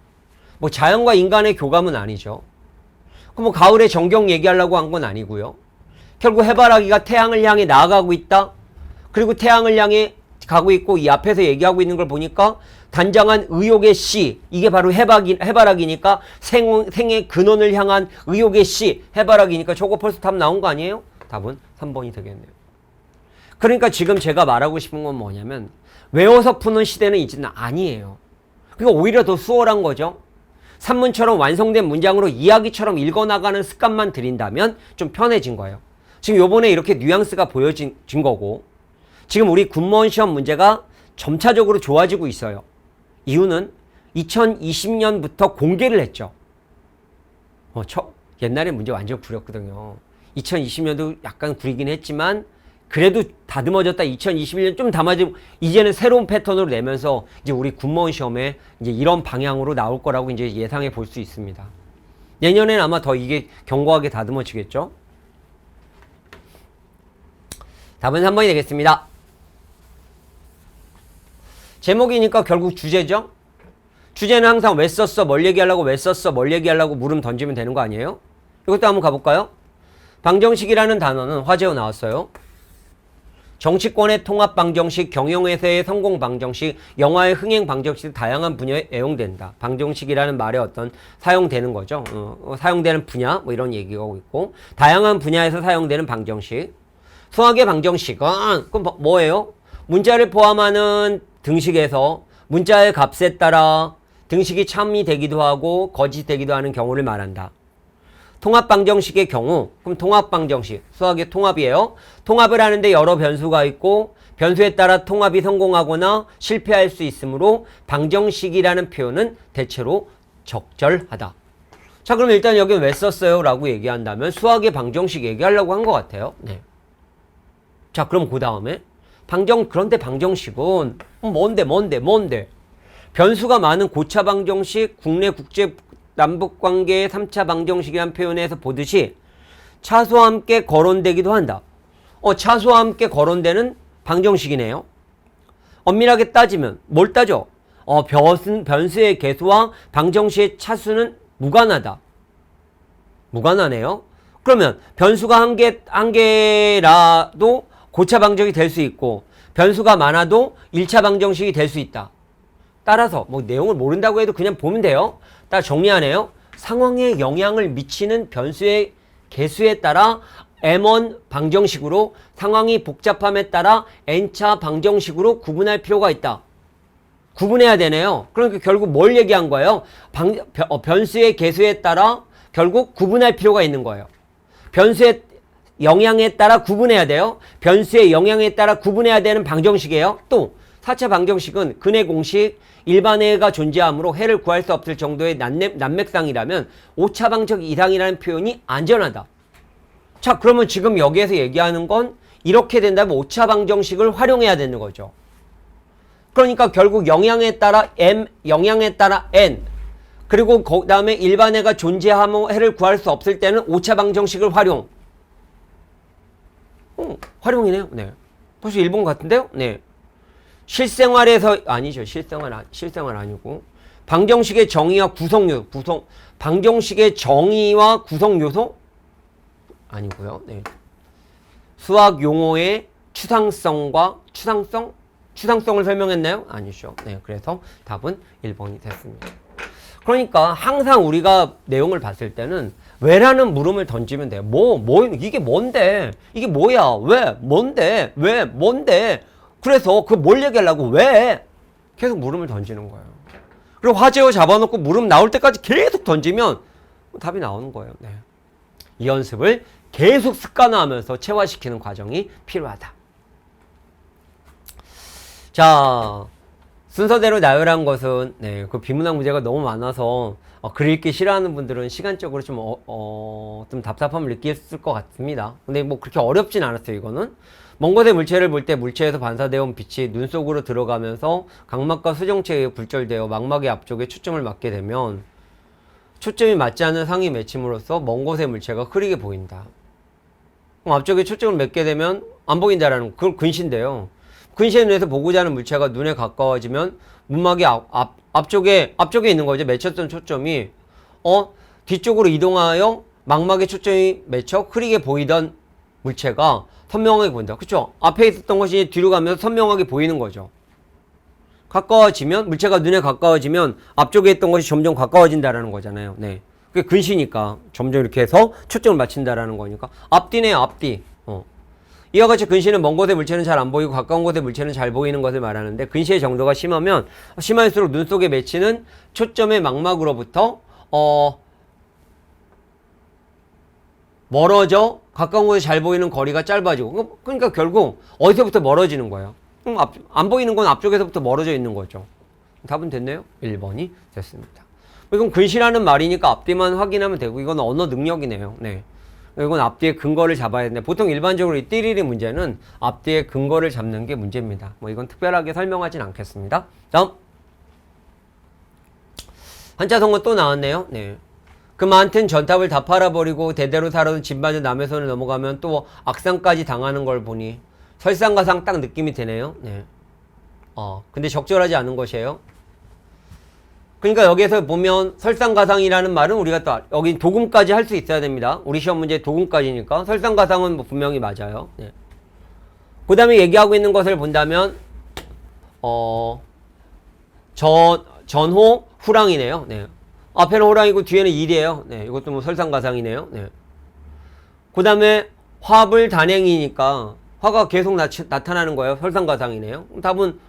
뭐 자연과 인간의 교감은 아니죠. 그럼 뭐 가을의 정경 얘기하려고 한 건 아니고요. 결국 해바라기가 태양을 향해 나아가고 있다. 그리고 태양을 향해 가고 있고, 이 앞에서 얘기하고 있는 걸 보니까 단장한 의욕의 씨, 이게 바로 해바라기니까 생의 근원을 향한 의욕의 씨, 해바라기니까 저거 벌써 답 나온 거 아니에요? 답은 3번이 되겠네요. 그러니까 지금 제가 말하고 싶은 건 뭐냐면, 외워서 푸는 시대는 이제는 아니에요. 그러니까 오히려 더 수월한 거죠. 산문처럼 완성된 문장으로 이야기처럼 읽어나가는 습관만 들인다면 좀 편해진 거예요. 지금 요번에 이렇게 뉘앙스가 보여진 거고, 지금 우리 군무원 시험 문제가 점차적으로 좋아지고 있어요. 이유는 2020년부터 공개를 했죠. 옛날에 문제 완전 구렸거든요. 2020년도 약간 구리긴 했지만 그래도 다듬어졌다. 2021년 좀 담아지고 이제는 새로운 패턴으로 내면서 이제 우리 군무원 시험에 이제 이런 방향으로 나올 거라고 이제 예상해 볼 수 있습니다. 내년에는 아마 더 이게 견고하게 다듬어지겠죠. 답은 3번이 되겠습니다. 제목이니까 결국 주제죠. 주제는 항상 왜 썼어, 뭘 얘기하려고, 왜 썼어, 뭘 얘기하려고 물음 던지면 되는 거 아니에요? 이것도 한번 가볼까요? 방정식이라는 단어는 화제어 나왔어요. 정치권의 통합 방정식, 경영에서의 성공 방정식, 영화의 흥행 방정식, 다양한 분야에 애용된다. 방정식이라는 말에 어떤 사용되는 거죠. 사용되는 분야, 뭐 이런 얘기가 있고, 다양한 분야에서 사용되는 방정식. 수학의 방정식은 그럼 뭐예요? 문자를 포함하는 등식에서 문자의 값에 따라 등식이 참이 되기도 하고 거짓이 되기도 하는 경우를 말한다. 통합방정식의 경우, 그럼 통합방정식, 수학의 통합이에요. 통합을 하는데 여러 변수가 있고 변수에 따라 통합이 성공하거나 실패할 수 있으므로 방정식이라는 표현은 대체로 적절하다. 자, 그럼 일단 여기는 왜 썼어요? 라고 얘기한다면 수학의 방정식 얘기하려고 한 것 같아요. 네. 자, 그럼 그 다음에 그런데 방정식은 뭔데? 변수가 많은 고차 방정식, 국내 국제 남북관계의 3차 방정식이라는 표현에서 보듯이 차수와 함께 거론되기도 한다. 차수와 함께 거론되는 방정식이네요. 엄밀하게 따지면 뭘 따져? 변수의 개수와 방정식의 차수는 무관하다. 무관하네요. 그러면 변수가 한 개라도 고차 방정식이 될 수 있고 변수가 많아도 1차 방정식이 될 수 있다. 따라서 뭐 내용을 모른다고 해도 그냥 보면 돼요. 따라 정리하네요. 상황에 영향을 미치는 변수의 개수에 따라 M1 방정식으로, 상황이 복잡함에 따라 N차 방정식으로 구분할 필요가 있다. 구분해야 되네요. 그러니까 결국 뭘 얘기한 거예요? 변수의 개수에 따라 결국 구분할 필요가 있는 거예요. 변수의 영향에 따라 구분해야 돼요. 변수의 영향에 따라 구분해야 되는 방정식이에요. 또 4차 방정식은 근해 공식, 일반해가 존재하므로 해를 구할 수 없을 정도의 난맥상이라면 5차 방정식 이상이라는 표현이 안전하다. 자, 그러면 지금 여기에서 얘기하는 건 이렇게 된다면 5차 방정식을 활용해야 되는 거죠. 그러니까 결국 영향에 따라 M, 영향에 따라 N, 그리고 그 다음에 일반해가 존재하며 해를 구할 수 없을 때는 5차 방정식을 활용. 활용이네요. 네. 벌써 일본 같은데요? 네. 실생활에서, 아니죠. 실생활 아니고. 방정식의 정의와 방정식의 정의와 구성 요소? 아니고요. 네. 수학 용어의 추상성을 설명했나요? 아니죠. 네. 그래서 답은 1번이 됐습니다. 그러니까 항상 우리가 내용을 봤을 때는 왜라는 물음을 던지면 돼요. 이게 뭔데? 이게 뭐야? 왜? 뭔데? 왜? 뭔데? 그래서 그 뭘 얘기하려고? 왜? 계속 물음을 던지는 거예요. 그리고 화제어 잡아놓고 물음 나올 때까지 계속 던지면 답이 나오는 거예요. 네. 이 연습을 계속 습관화하면서 체화시키는 과정이 필요하다. 자, 순서대로 나열한 것은 그 비문학 문제가 너무 많아서 글 읽기 싫어하는 분들은 시간적으로 좀 답답함을 느꼈을 것 같습니다. 근데 뭐 그렇게 어렵진 않았어요. 이거는 먼 곳의 물체를 볼 때 물체에서 반사되어 온 빛이 눈 속으로 들어가면서 각막과 수정체에 의해 굴절되어 망막의 앞쪽에 초점을 맞게 되면 초점이 맞지 않는 상이 맺힘으로써 먼 곳의 물체가 흐리게 보인다. 그럼 앞쪽에 초점을 맺게 되면 안 보인다라는 그건 근시인데요. 근시에 의해서 보고자 하는 물체가 눈에 가까워지면 문막의 앞쪽에 있는 거죠. 맺혔던 초점이 뒤쪽으로 이동하여 망막의 초점이 맺혀 흐리게 보이던 물체가 선명하게 보인다. 그쵸? 앞에 있었던 것이 뒤로 가면서 선명하게 보이는 거죠. 물체가 눈에 가까워지면 앞쪽에 있던 것이 점점 가까워진다라는 거잖아요. 네. 그게 근시니까 점점 이렇게 해서 초점을 맞춘다라는 거니까. 앞뒤네, 앞뒤. 이와 같이 근시는 먼 곳의 물체는 잘 안 보이고 가까운 곳의 물체는 잘 보이는 것을 말하는데 근시의 정도가 심할수록 눈 속에 맺히는 초점의 망막으로부터 멀어져 가까운 곳에 잘 보이는 거리가 짧아지고 그러니까 결국 어디서부터 멀어지는 거예요. 안 보이는 건 앞쪽에서부터 멀어져 있는 거죠. 답은 됐네요. 1번이 됐습니다. 이건 근시라는 말이니까 앞뒤만 확인하면 되고 이건 언어 능력이네요. 네. 이건 앞뒤의 근거를 잡아야 되는데 보통 일반적으로 이 띠리리 문제는 앞뒤의 근거를 잡는 게 문제입니다. 뭐 이건 특별하게 설명하진 않겠습니다. 다음 한자 성어 또 나왔네요. 네. 그 많던 전탑을 다 팔아버리고 대대로 살아온 집마저 남의 손을 넘어가면 또 악상까지 당하는 걸 보니 설상가상 딱 느낌이 되네요. 네. 근데 적절하지 않은 것이에요. 그러니까 여기에서 보면 설상가상이라는 말은 우리가 또 여기 도금까지 할 수 있어야 됩니다. 우리 시험 문제 도금까지니까 설상가상은 뭐 분명히 맞아요. 네. 그 다음에 얘기하고 있는 것을 본다면 전호 후랑이네요. 네. 앞에는 호랑이고 뒤에는 일이에요. 네. 이것도 뭐 설상가상이네요. 네. 그 다음에 화불 단행이니까 화가 계속 나타나는 거예요. 설상가상이네요. 답은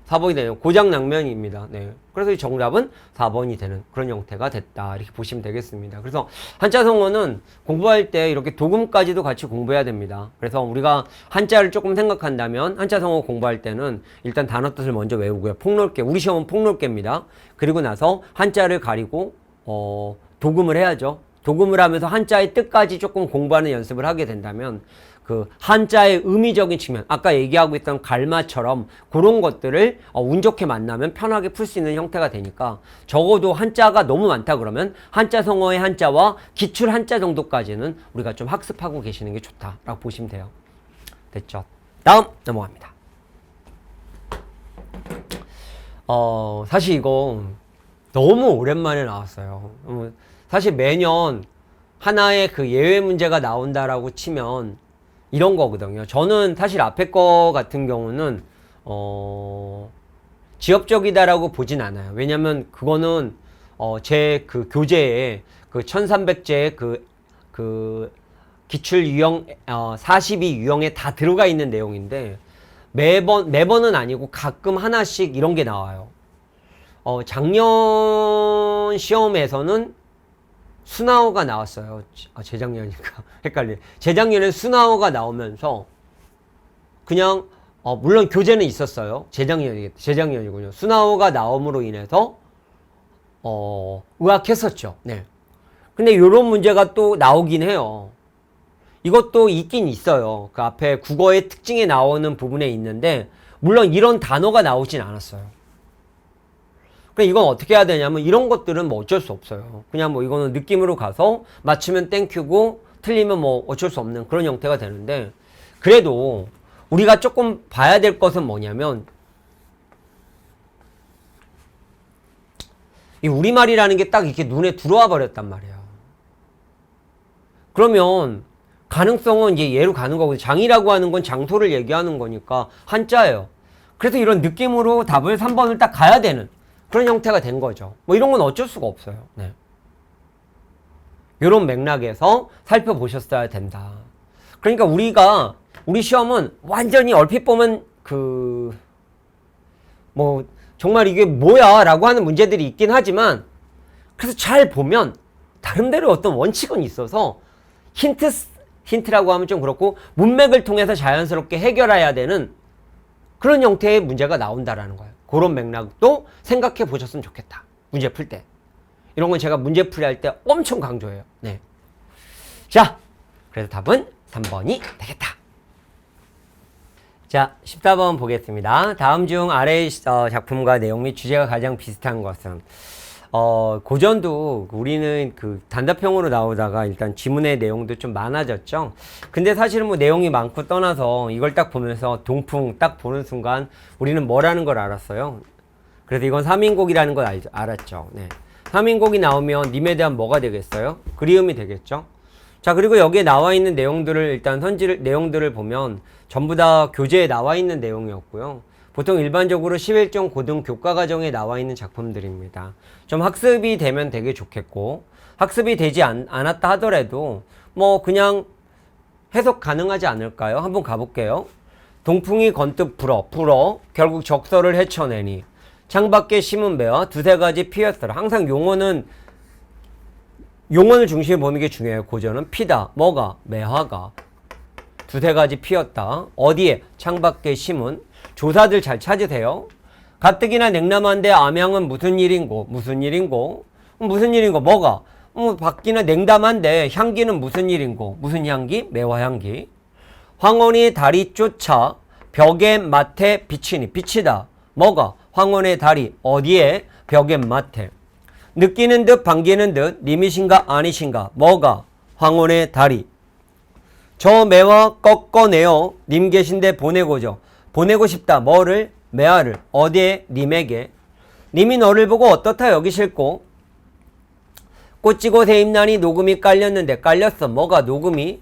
4번이 되네요. 고장낭면입니다. 네. 그래서 이 정답은 4번이 되는 그런 형태가 됐다. 이렇게 보시면 되겠습니다. 그래서 한자 성어는 공부할 때 이렇게 도금까지도 같이 공부해야 됩니다. 그래서 우리가 한자를 조금 생각한다면 한자 성어 공부할 때는 일단 단어 뜻을 먼저 외우고요. 폭넓게. 우리 시험은 폭넓게입니다. 그리고 나서 한자를 가리고 도금을 해야죠. 도금을 하면서 한자의 뜻까지 조금 공부하는 연습을 하게 된다면 그 한자의 의미적인 측면, 아까 얘기하고 있던 갈마처럼 그런 것들을 운 좋게 만나면 편하게 풀 수 있는 형태가 되니까 적어도 한자가 너무 많다 그러면 한자 성어의 한자와 기출 한자 정도까지는 우리가 좀 학습하고 계시는 게 좋다라고 보시면 돼요. 됐죠? 다음 넘어갑니다. 사실 이거 너무 오랜만에 나왔어요. 사실 매년 하나의 그 예외 문제가 나온다라고 치면 이런 거거든요. 저는 사실 앞에 거 같은 경우는 지엽적이다라고 보진 않아요. 왜냐면 그거는 제 그 교재에 그 1300제 그 기출 유형 42 유형에 다 들어가 있는 내용인데 매번은 아니고 가끔 하나씩 이런 게 나와요. 작년 시험에서는 순하어가 나왔어요. 재작년이니까 헷갈려. 재작년에 순하어가 나오면서 그냥 물론 교재는 있었어요. 재작년이군요. 순하어가 나옴으로 인해서 의학했었죠. 네. 근데 요런 문제가 또 나오긴 해요. 이것도 있긴 있어요. 그 앞에 국어의 특징에 나오는 부분에 있는데 물론 이런 단어가 나오진 않았어요. 그러니까 이건 어떻게 해야 되냐면 이런 것들은 뭐 어쩔 수 없어요. 그냥 뭐 이거는 느낌으로 가서 맞추면 땡큐고 틀리면 뭐 어쩔 수 없는 그런 형태가 되는데 그래도 우리가 조금 봐야 될 것은 뭐냐면 이 우리말이라는 게 딱 이렇게 눈에 들어와 버렸단 말이에요. 그러면 가능성은 이제 얘로 가는 거고, 장이라고 하는 건 장소를 얘기하는 거니까 한자예요. 그래서 이런 느낌으로 답을 3번을 딱 가야 되는 그런 형태가 된 거죠. 뭐 이런 건 어쩔 수가 없어요. 네. 이런 맥락에서 살펴보셨어야 된다. 그러니까 우리 시험은 완전히 얼핏 보면 뭐 정말 이게 뭐야 라고 하는 문제들이 있긴 하지만, 그래서 잘 보면 나름대로 어떤 원칙은 있어서 힌트라고 하면 좀 그렇고 문맥을 통해서 자연스럽게 해결해야 되는 그런 형태의 문제가 나온다라는 거예요. 그런 맥락도 생각해 보셨으면 좋겠다. 문제 풀 때. 이런 건 제가 문제 풀이 할 때 엄청 강조해요. 네. 자, 그래서 답은 3번이 되겠다. 자, 14번 보겠습니다. 다음 중 아래의 작품과 내용 및 주제가 가장 비슷한 것은, 고전도 우리는 단답형으로 나오다가 일단 지문의 내용도 좀 많아졌죠. 근데 사실은 뭐 내용이 많고 떠나서 이걸 딱 보면서 동풍 딱 보는 순간 우리는 뭐라는 걸 알았어요. 그래서 이건 3인곡이라는 걸 알았죠. 네. 3인곡이 나오면 님에 대한 뭐가 되겠어요? 그리움이 되겠죠. 자, 그리고 여기에 나와 있는 내용들을 일단 내용들을 보면 전부 다 교재에 나와 있는 내용이었고요. 보통 일반적으로 11종 고등 교과과정에 나와 있는 작품들입니다. 좀 학습이 되면 되게 좋겠고, 학습이 되지 않았다 하더라도 뭐 그냥 해석 가능하지 않을까요? 한번 가볼게요. 동풍이 건뜩 불어 결국 적서를 헤쳐내니 창밖에 심은 매화 두세 가지 피었더라. 항상 용어를 중심에 보는 게 중요해요. 고전은 피다. 뭐가? 매화가 두세 가지 피었다. 어디에? 창밖에 심은. 조사들 잘 찾으세요. 가뜩이나 냉담한데 암양은 무슨 일인고? 무슨 일인고? 뭐가? 밖이나 냉담한데 향기는 무슨 일인고? 무슨 향기? 매화향기. 황혼이 달이 쫓아 벽에 맡에 비치니. 비치다. 뭐가? 황혼의 달이 어디에? 벽에 맡에. 느끼는 듯 반기는 듯 님이신가 아니신가? 뭐가? 황혼의 달이. 저 매화 꺾어내어 님 계신데 보내고죠. 보내고 싶다. 뭐를? 매화를. 어디에? 님에게. 님이 너를 보고 어떻다 여기실고. 꽃지고 새잎나니 녹음이 깔렸는데. 깔렸어. 뭐가 녹음이?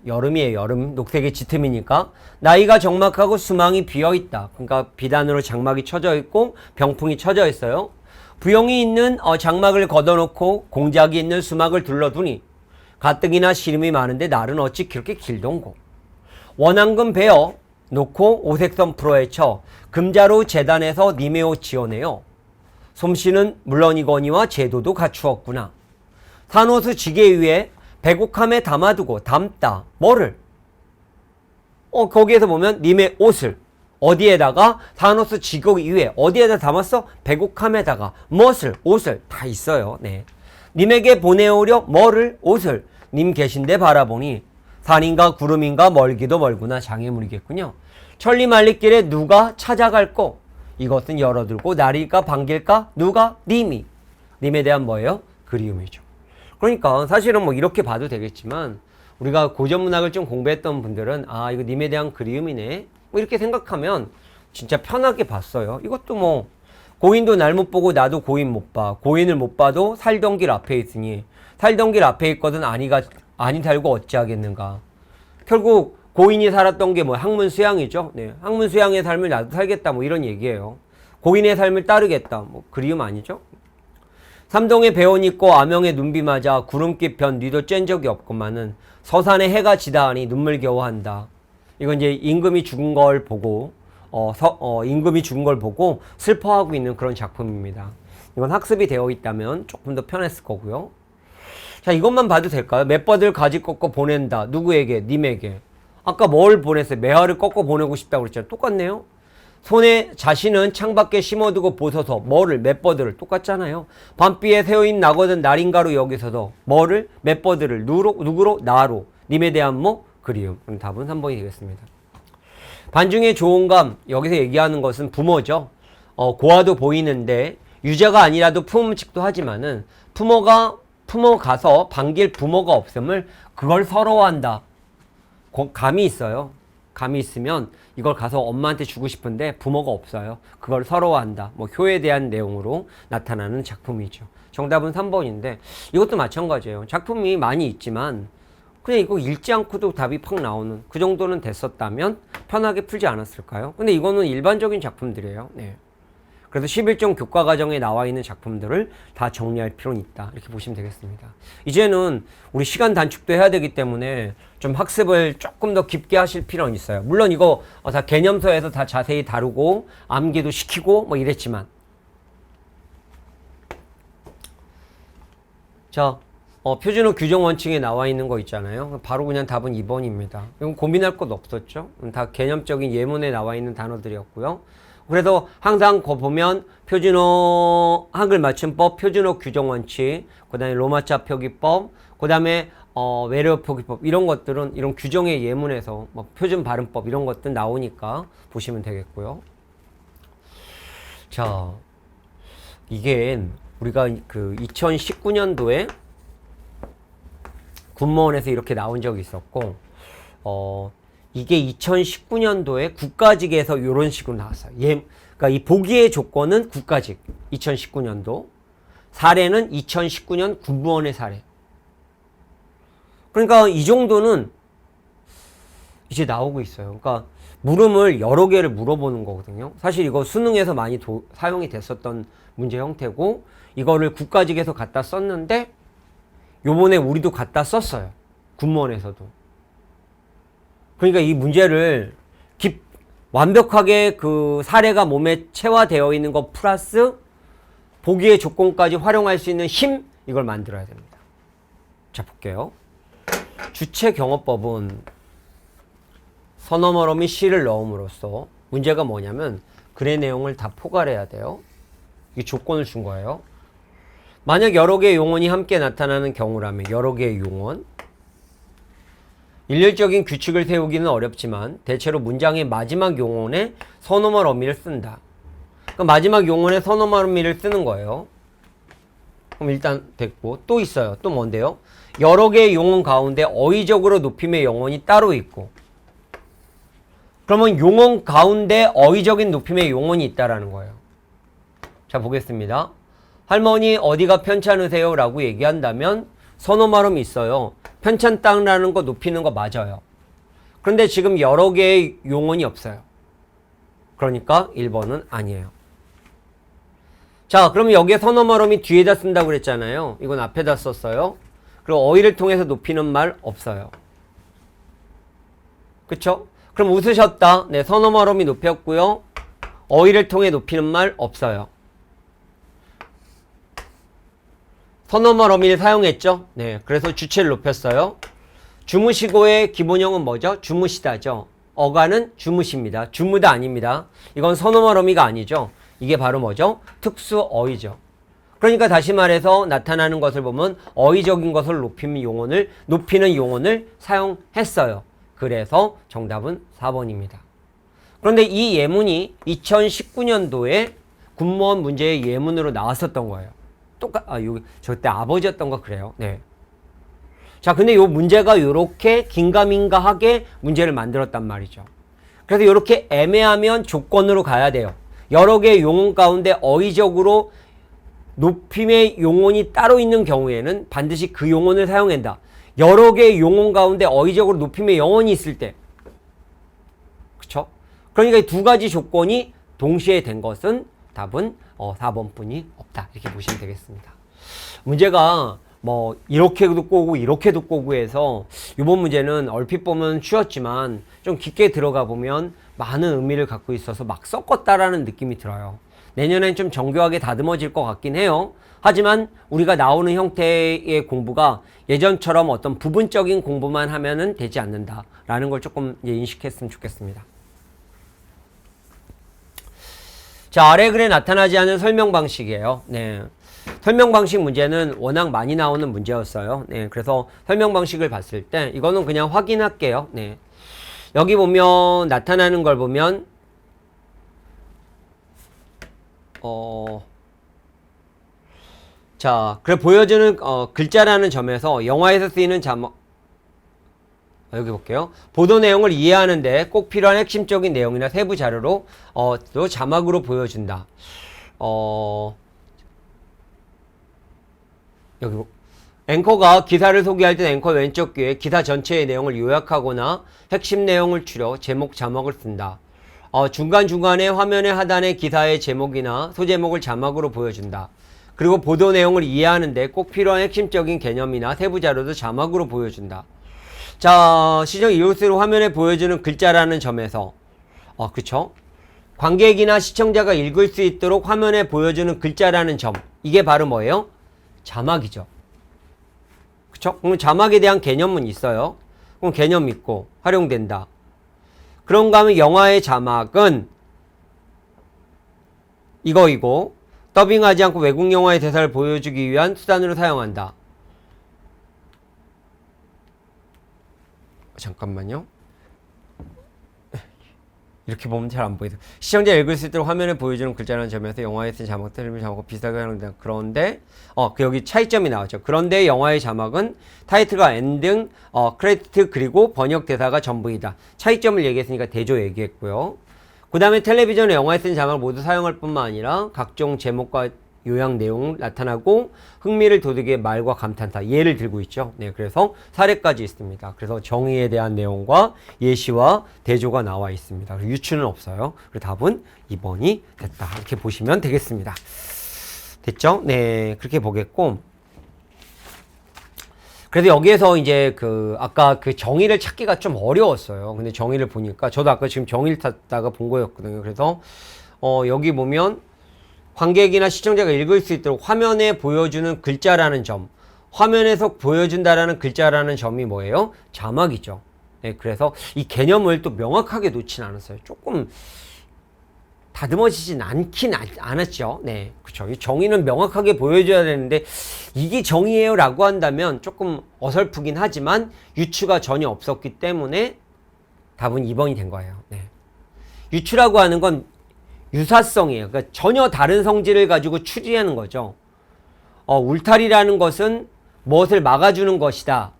여름이에요. 여름. 녹색이 짙음이니까. 나이가 적막하고 수망이 비어있다. 그러니까 비단으로 장막이 쳐져 있고 병풍이 쳐져 있어요. 부용이 있는 장막을 걷어놓고 공작이 있는 수막을 둘러두니 가뜩이나 시름이 많은데 날은 어찌 그렇게 길동고. 원앙금 베어 놓고 오색선 프로에 쳐 금자로 재단에서 님의 옷 지어내요. 솜씨는 물론이거니와 제도도 갖추었구나. 산호수 지게 위에 백옥함에 담아두고 담다. 뭐를? 거기에서 보면 님의 옷을 어디에다가 산호수 지게 위에 어디에다 담았어? 백옥함에다가 무엇을? 옷을 다 있어요. 네. 님에게 보내오려 뭐를? 옷을. 님 계신데 바라보니 산인가 구름인가 멀기도 멀구나. 장애물이겠군요. 천리 말리길에 누가 찾아갈꼬? 이것은 열어들고 날일까 반길까? 누가? 님이. 님에 대한 뭐예요? 그리움이죠. 그러니까 사실은 뭐 이렇게 봐도 되겠지만 우리가 고전문학을 좀 공부했던 분들은 아 이거 님에 대한 그리움이네 뭐 이렇게 생각하면 진짜 편하게 봤어요. 이것도 뭐 고인도 날 못 보고 나도 고인 못 봐. 고인을 못 봐도 살던 길 앞에 있으니 살던 길 앞에 있거든 아니 살고 어찌하겠는가. 결국 고인이 살았던 게 뭐 학문수양이죠. 네, 학문수양의 삶을 나도 살겠다 뭐 이런 얘기예요. 고인의 삶을 따르겠다. 뭐 그리움 아니죠? 삼동에 배원 있고 암영에 눈비 맞아 구름빛 변 니도 쬐은 적이 없구만은 서산에 해가 지다하니 눈물겨워한다. 이건 이제 임금이 죽은 걸 보고 임금이 죽은 걸 보고 슬퍼하고 있는 그런 작품입니다. 이건 학습이 되어 있다면 조금 더 편했을 거고요. 자, 이것만 봐도 될까요? 맷버들 가지 꺾어 보낸다. 누구에게? 님에게. 아까 뭘 보냈어요? 매화를 꺾어 보내고 싶다고 그랬잖아요. 똑같네요. 손에 자신은 창밖에 심어두고 보소서. 뭐를? 맷버들을. 똑같잖아요. 밤비에 새어인 나거든 날인가로 여기서도 뭐를? 맷버들을. 누구로? 나로. 님에 대한 뭐? 그리움. 그럼 답은 3번이 되겠습니다. 반중의 좋은감. 여기서 얘기하는 것은 부모죠. 고아도 보이는데 유자가 아니라도 품음직도 하지만은 품어 가서 반길 부모가 없음을 그걸 서러워한다. 감이 있어요. 감이 있으면 이걸 가서 엄마한테 주고 싶은데 부모가 없어요. 그걸 서러워한다. 뭐 효에 대한 내용으로 나타나는 작품이죠. 정답은 3번인데 이것도 마찬가지예요. 작품이 많이 있지만 그냥 이거 읽지 않고도 답이 팍 나오는 그 정도는 됐었다면 편하게 풀지 않았을까요? 근데 이거는 일반적인 작품들이에요. 네. 그래서 11종 교과 과정에 나와 있는 작품들을 다 정리할 필요는 있다. 이렇게 보시면 되겠습니다. 이제는 우리 시간 단축도 해야 되기 때문에 좀 학습을 조금 더 깊게 하실 필요는 있어요. 물론 이거 다 개념서에서 다 자세히 다루고 암기도 시키고 뭐 이랬지만 자, 표준어 규정 원칙에 나와 있는 거 있잖아요. 바로 그냥 답은 2번입니다. 이건 고민할 것 없었죠. 다 개념적인 예문에 나와 있는 단어들이었고요. 그래서 항상 거 보면 표준어 한글 맞춤법, 표준어 규정 원칙, 그다음에 로마자 표기법, 그다음에 외래어 표기법 이런 것들은 이런 규정의 예문에서 뭐 표준 발음법 이런 것들 나오니까 보시면 되겠고요. 자, 이게 우리가 그 2019년도에 군무원에서 이렇게 나온 적이 있었고, 이게 2019년도에 국가직에서 이런 식으로 나왔어요. 그러니까 이 보기의 조건은 국가직 2019년도, 사례는 2019년 군무원의 사례. 그러니까 이 정도는 이제 나오고 있어요. 그러니까 물음을 여러 개를 물어보는 거거든요. 사실 이거 수능에서 많이 사용이 됐었던 문제 형태고, 이거를 국가직에서 갖다 썼는데 요번에 우리도 갖다 썼어요. 군무원에서도. 그러니까 이 문제를 완벽하게 그 사례가 몸에 체화되어 있는 것 플러스 보기의 조건까지 활용할 수 있는 힘, 이걸 만들어야 됩니다. 자, 볼게요. 주체 경어법은 서너머러 및 시를 넣음으로써 문제가 뭐냐면 글의 내용을 다 포괄해야 돼요. 이 조건을 준 거예요. 만약 여러 개의 용언이 함께 나타나는 경우라면 여러 개의 용언, 일률적인 규칙을 세우기는 어렵지만 대체로 문장의 마지막 용언에 서너멀 어미를 쓴다. 그러니까 마지막 용언에 서너멀 어미를 쓰는 거예요. 그럼 일단 됐고, 또 있어요. 또 뭔데요? 여러 개의 용언 가운데 어휘적으로 높임의 용언이 따로 있고, 그러면 용언 가운데 어휘적인 높임의 용언이 있다라는 거예요. 자, 보겠습니다. 할머니 어디가 편찮으세요? 라고 얘기한다면 서너말음이 있어요. 편찮다라는 거 높이는 거 맞아요. 그런데 지금 여러 개의 용언이 없어요. 그러니까 1번은 아니에요. 자, 그럼 여기에 서너말음이 뒤에다 쓴다고 그랬잖아요. 이건 앞에다 썼어요. 그리고 어휘를 통해서 높이는 말 없어요. 그쵸? 그럼 웃으셨다. 네, 서너말음이 높였고요. 어휘를 통해 높이는 말 없어요. 서너멀 어미를 사용했죠. 네, 그래서 주체를 높였어요. 주무시고의 기본형은 뭐죠? 주무시다죠. 어가는 주무십니다. 주무다 아닙니다. 이건 서너멀 어미가 아니죠. 이게 바로 뭐죠? 특수 어휘죠. 그러니까 다시 말해서 나타나는 것을 보면 어휘적인 것을 높이는 용언을 사용했어요. 그래서 정답은 4번입니다. 그런데 이 예문이 2019년도에 군무원 문제의 예문으로 나왔었던 거예요. 저때 아버지였던 거 그래요. 네. 자, 근데 요 문제가 요렇게 긴가민가하게 문제를 만들었단 말이죠. 그래서 요렇게 애매하면 조건으로 가야 돼요. 여러 개의 용언 가운데 어휘적으로 높임의 용언이 따로 있는 경우에는 반드시 그 용언을 사용한다. 여러 개의 용언 가운데 어휘적으로 높임의 용언이 있을 때. 그쵸? 그러니까 이 두 가지 조건이 동시에 된 것은 답은 4번뿐이 없다. 이렇게 보시면 되겠습니다. 문제가 뭐 이렇게도 꼬고 이렇게도 꼬고 해서 이번 문제는 얼핏 보면 쉬웠지만 좀 깊게 들어가 보면 많은 의미를 갖고 있어서 막 섞었다라는 느낌이 들어요. 내년엔 좀 정교하게 다듬어질 것 같긴 해요. 하지만 우리가 나오는 형태의 공부가 예전처럼 어떤 부분적인 공부만 하면은 되지 않는다라는 걸 조금 인식했으면 좋겠습니다. 자, 아래 글에 나타나지 않은 설명 방식이에요. 네. 설명 방식 문제는 워낙 많이 나오는 문제였어요. 네. 그래서 설명 방식을 봤을 때 이거는 그냥 확인할게요. 네. 여기 보면 나타나는 걸 보면 자, 그래 보여주는 글자라는 점에서 영화에서 쓰이는 여기 볼게요. 보도 내용을 이해하는데 꼭 필요한 핵심적인 내용이나 세부 자료로 또 자막으로 보여준다. 여기 앵커가 기사를 소개할 때 앵커 왼쪽 귀에 기사 전체의 내용을 요약하거나 핵심 내용을 추려 제목 자막을 쓴다. 중간중간에 화면의 하단에 기사의 제목이나 소제목을 자막으로 보여준다. 그리고 보도 내용을 이해하는데 꼭 필요한 핵심적인 개념이나 세부 자료도 자막으로 보여준다. 자, 시청 이웃으로 화면에 보여주는 글자라는 점에서 그쵸? 관객이나 시청자가 읽을 수 있도록 화면에 보여주는 글자라는 점, 이게 바로 뭐예요? 자막이죠. 그쵸? 그럼 자막에 대한 개념은 있어요. 그럼 개념 있고 활용된다. 그런가 하면 영화의 자막은 이거이고 더빙하지 않고 외국 영화의 대사를 보여주기 위한 수단으로 사용한다. 잠깐만요. 이렇게 보면 잘 안 보이죠. 시청자 읽을 수 있도록 화면에 보여주는 글자라는 점에서 영화에 쓴 자막, 텔레비전 자막과 비슷하게 활용된다. 그런데 여기 차이점이 나왔죠. 그런데 영화의 자막은 타이틀과 엔딩, 크레디트 그리고 번역 대사가 전부이다. 차이점을 얘기했으니까 대조 얘기했고요. 그 다음에 텔레비전에 영화에 쓴 자막을 모두 사용할 뿐만 아니라 각종 제목과 요약 내용 나타나고 흥미를 돋우게 말과 감탄사 예를 들고 있죠. 네, 그래서 사례까지 있습니다. 그래서 정의에 대한 내용과 예시와 대조가 나와 있습니다. 유추는 없어요. 그래서 답은 2번이 됐다. 이렇게 보시면 되겠습니다. 됐죠? 네, 그렇게 보겠고. 그래서 여기에서 이제 아까 정의를 찾기가 좀 어려웠어요. 근데 정의를 보니까 저도 아까 지금 정의를 찾다가 본 거였거든요. 그래서 여기 보면 관객이나 시청자가 읽을 수 있도록 화면에 보여주는 글자라는 점, 화면에서 보여준다라는 글자라는 점이 뭐예요? 자막이죠. 네, 그래서 이 개념을 또 명확하게 놓진 않았어요. 조금 다듬어지진 않았죠. 네, 그렇죠. 이 정의는 명확하게 보여줘야 되는데 이게 정의예요 라고 한다면 조금 어설프긴 하지만 유추가 전혀 없었기 때문에 답은 2번이 된 거예요. 네. 유추라고 하는 건 유사성이에요. 그러니까 전혀 다른 성질을 가지고 추리하는 거죠. 울타리라는 것은 무엇을 막아주는 것이다.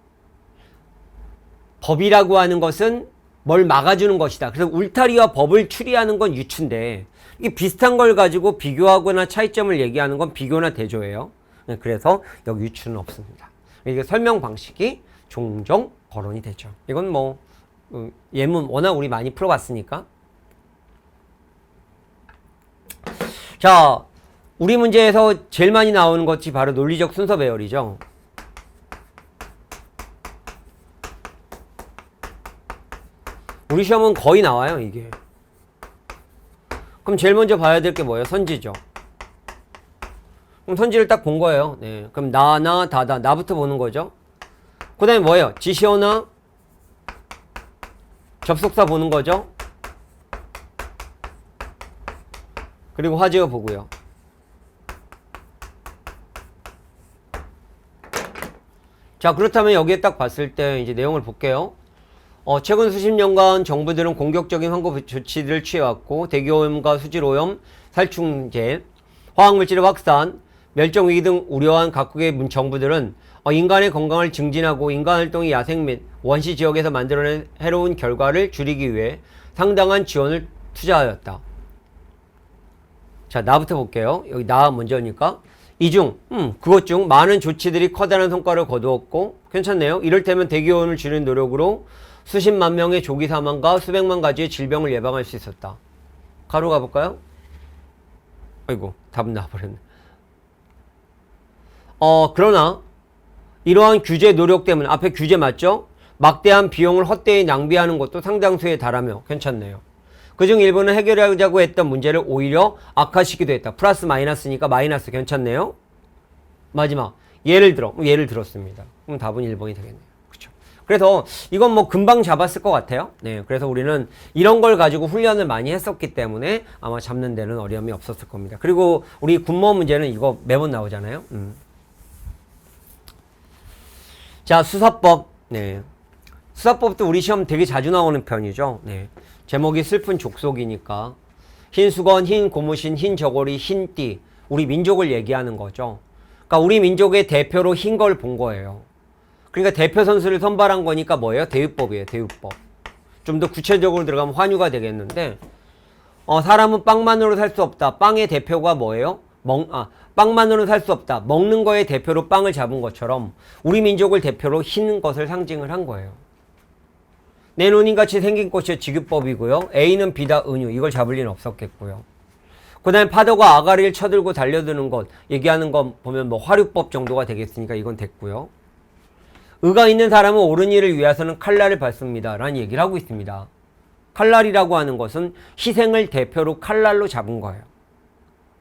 법이라고 하는 것은 뭘 막아주는 것이다. 그래서 울타리와 법을 추리하는 건 유추인데 이게 비슷한 걸 가지고 비교하거나 차이점을 얘기하는 건 비교나 대조예요. 그래서 여기 유추는 없습니다. 이게 설명 방식이 종종 거론이 되죠. 이건 뭐 예문 워낙 우리 많이 풀어봤으니까. 자, 우리 문제에서 제일 많이 나오는 것이 바로 논리적 순서 배열이죠. 우리 시험은 거의 나와요, 이게. 그럼 제일 먼저 봐야 될 게 뭐예요? 선지죠. 그럼 선지를 딱 본 거예요. 네. 그럼 나나 다다 나부터 보는 거죠. 그 다음에 뭐예요? 지시어나 접속사 보는 거죠. 그리고 화제어 보고요. 자, 그렇다면 여기에 딱 봤을 때 이제 내용을 볼게요. 최근 수십 년간 정부들은 공격적인 환구 조치들을 취해왔고 대기오염과 수질오염, 살충제, 화학물질의 확산, 멸종위기 등 우려한 각국의 정부들은 인간의 건강을 증진하고 인간활동의 야생 및 원시 지역에서 만들어낸 해로운 결과를 줄이기 위해 상당한 지원을 투자하였다. 자, 나부터 볼게요. 여기 나 먼저니까. 그것 중 많은 조치들이 커다란 성과를 거두었고, 괜찮네요. 이를테면 대기오염을 줄이는 노력으로 수십만 명의 조기 사망과 수백만 가지의 질병을 예방할 수 있었다. 가로 가볼까요? 아이고, 답은 나와버렸네. 그러나, 이러한 규제 노력 때문에, 앞에 규제 맞죠? 막대한 비용을 헛되이 낭비하는 것도 상당수에 달하며, 괜찮네요. 그중 일부는 해결하자고 했던 문제를 오히려 악화시키기도 했다. 플러스 마이너스니까 마이너스 괜찮네요. 마지막 예를 들었습니다. 그럼 답은 1번이 되겠네요. 그렇죠. 그래서 이건 뭐 금방 잡았을 것 같아요. 네, 그래서 우리는 이런 걸 가지고 훈련을 많이 했었기 때문에 아마 잡는 데는 어려움이 없었을 겁니다. 그리고 우리 군모 문제는 이거 매번 나오잖아요. 자, 수사법. 네. 수사법도 우리 시험 되게 자주 나오는 편이죠. 네. 제목이 슬픈 족속이니까 흰 수건, 흰 고무신, 흰 저고리, 흰 띠 우리 민족을 얘기하는 거죠. 그러니까 우리 민족의 대표로 흰 걸 본 거예요. 그러니까 대표 선수를 선발한 거니까 뭐예요? 대유법이에요. 대유법. 좀 더 구체적으로 들어가면 환유가 되겠는데 사람은 빵만으로 살 수 없다. 빵의 대표가 뭐예요? 빵만으로는 살 수 없다. 먹는 거의 대표로 빵을 잡은 것처럼 우리 민족을 대표로 흰 것을 상징을 한 거예요. 내노님같이 생긴 것이 직유법이고요. A는 B다 은유. 이걸 잡을 리는 없었겠고요. 그 다음에 파도가 아가리를 쳐들고 달려드는 것 얘기하는 거 보면 뭐 화류법 정도가 되겠으니까 이건 됐고요. 의가 있는 사람은 옳은 일을 위해서는 칼날을 밟습니다. 라는 얘기를 하고 있습니다. 칼날이라고 하는 것은 희생을 대표로 칼날로 잡은 거예요.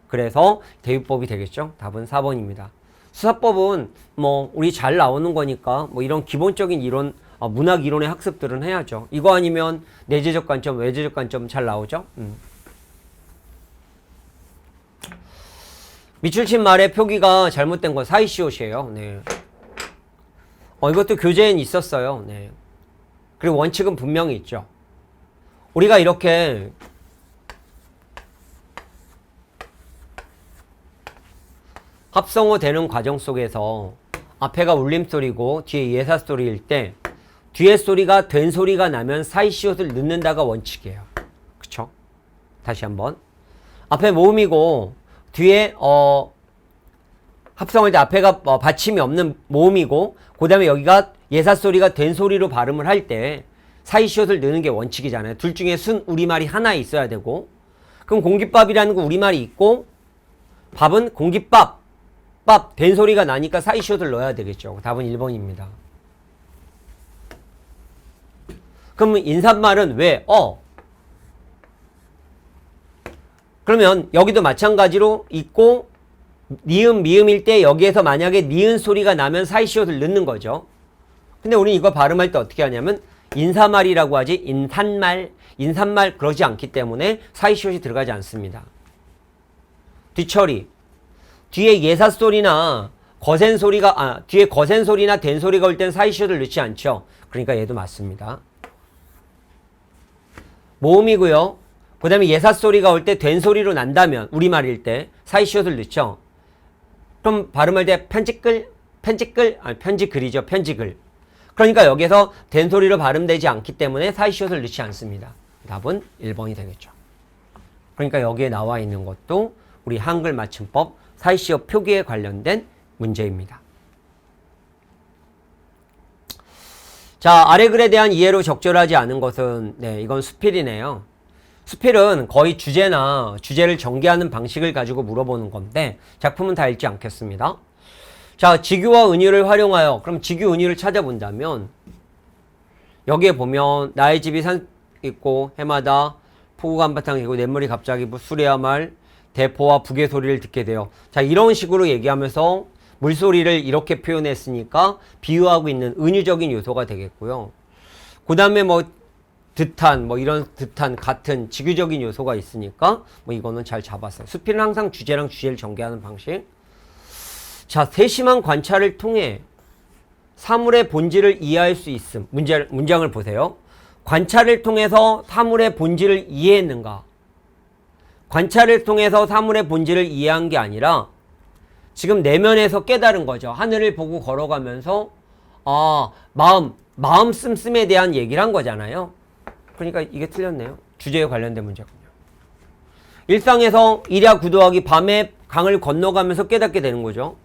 그래서 대유법이 되겠죠. 답은 4번입니다. 수사법은 뭐 우리 잘 나오는 거니까 뭐 이런 기본적인 이론, 문학 이론의 학습들은 해야죠. 이거 아니면 내재적 관점, 외재적 관점 잘 나오죠. 미출신 말의 표기가 잘못된 건 사이시옷이에요. 네. 이것도 교재엔 있었어요. 네. 그리고 원칙은 분명히 있죠. 우리가 이렇게 합성어 되는 과정 속에서 앞에가 울림소리고 뒤에 예사소리일 때 뒤에 소리가 된 소리가 나면 사이시옷을 넣는다가 원칙이에요. 그쵸? 다시 한번. 앞에 모음이고 뒤에 합성할 때 앞에가 받침이 없는 모음이고 그 다음에 여기가 예사소리가 된 소리로 발음을 할 때 사이시옷을 넣는 게 원칙이잖아요. 둘 중에 순 우리말이 하나 있어야 되고 그럼 공깃밥이라는 거 우리말이 있고 밥은 공깃밥 밥 된 소리가 나니까 사이시옷을 넣어야 되겠죠. 답은 1번입니다. 그러면 인사말은 왜? 그러면 여기도 마찬가지로 있고 니은 미음일 때 여기에서 만약에 니은 소리가 나면 사이시옷을 넣는 거죠. 근데 우리 이거 발음할 때 어떻게 하냐면 인사말이라고 하지 인산말 그러지 않기 때문에 사이시옷이 들어가지 않습니다. 뒤처리 뒤에 예사소리나 거센 소리가 뒤에 거센 소리나 된 소리가 올 땐 사이시옷을 넣지 않죠. 그러니까 얘도 맞습니다. 모음이고요. 그 다음에 예사소리가 올 때 된 소리로 난다면 우리말일 때 사이시옷을 넣죠. 그럼 발음할 때 편지글이죠. 편지글. 그러니까 여기서 된 소리로 발음되지 않기 때문에 사이시옷을 넣지 않습니다. 답은 1번이 되겠죠. 그러니까 여기에 나와 있는 것도 우리 한글 맞춤법 사이시옷 표기에 관련된 문제입니다. 자, 아래 글에 대한 이해로 적절하지 않은 것은 이건 수필이네요. 수필은 거의 주제를 전개하는 방식을 가지고 물어보는 건데 작품은 다 읽지 않겠습니다. 자, 직유와 은유를 활용하여 그럼 직유 은유를 찾아본다면 여기에 보면 나의 집이 산 있고 해마다 폭우가 한바탕이고 냇물이 갑자기 수레와 말 대포와 북의 소리를 듣게 돼요. 자, 이런 식으로 얘기하면서 물소리를 이렇게 표현했으니까 비유하고 있는 은유적인 요소가 되겠고요. 그 다음에 이런 듯한 같은 직유적인 요소가 있으니까 이거는 잘 잡았어요. 수필은 항상 주제랑 주제를 전개하는 방식. 자, 세심한 관찰을 통해 사물의 본질을 이해할 수 있음. 문장을 보세요. 관찰을 통해서 사물의 본질을 이해했는가? 관찰을 통해서 사물의 본질을 이해한 게 아니라 지금 내면에서 깨달은 거죠. 하늘을 보고 걸어가면서 마음 씀씀에 대한 얘기를 한 거잖아요. 그러니까 이게 틀렸네요. 주제에 관련된 문제군요. 일상에서 일야 구도하기 밤에 강을 건너가면서 깨닫게 되는 거죠.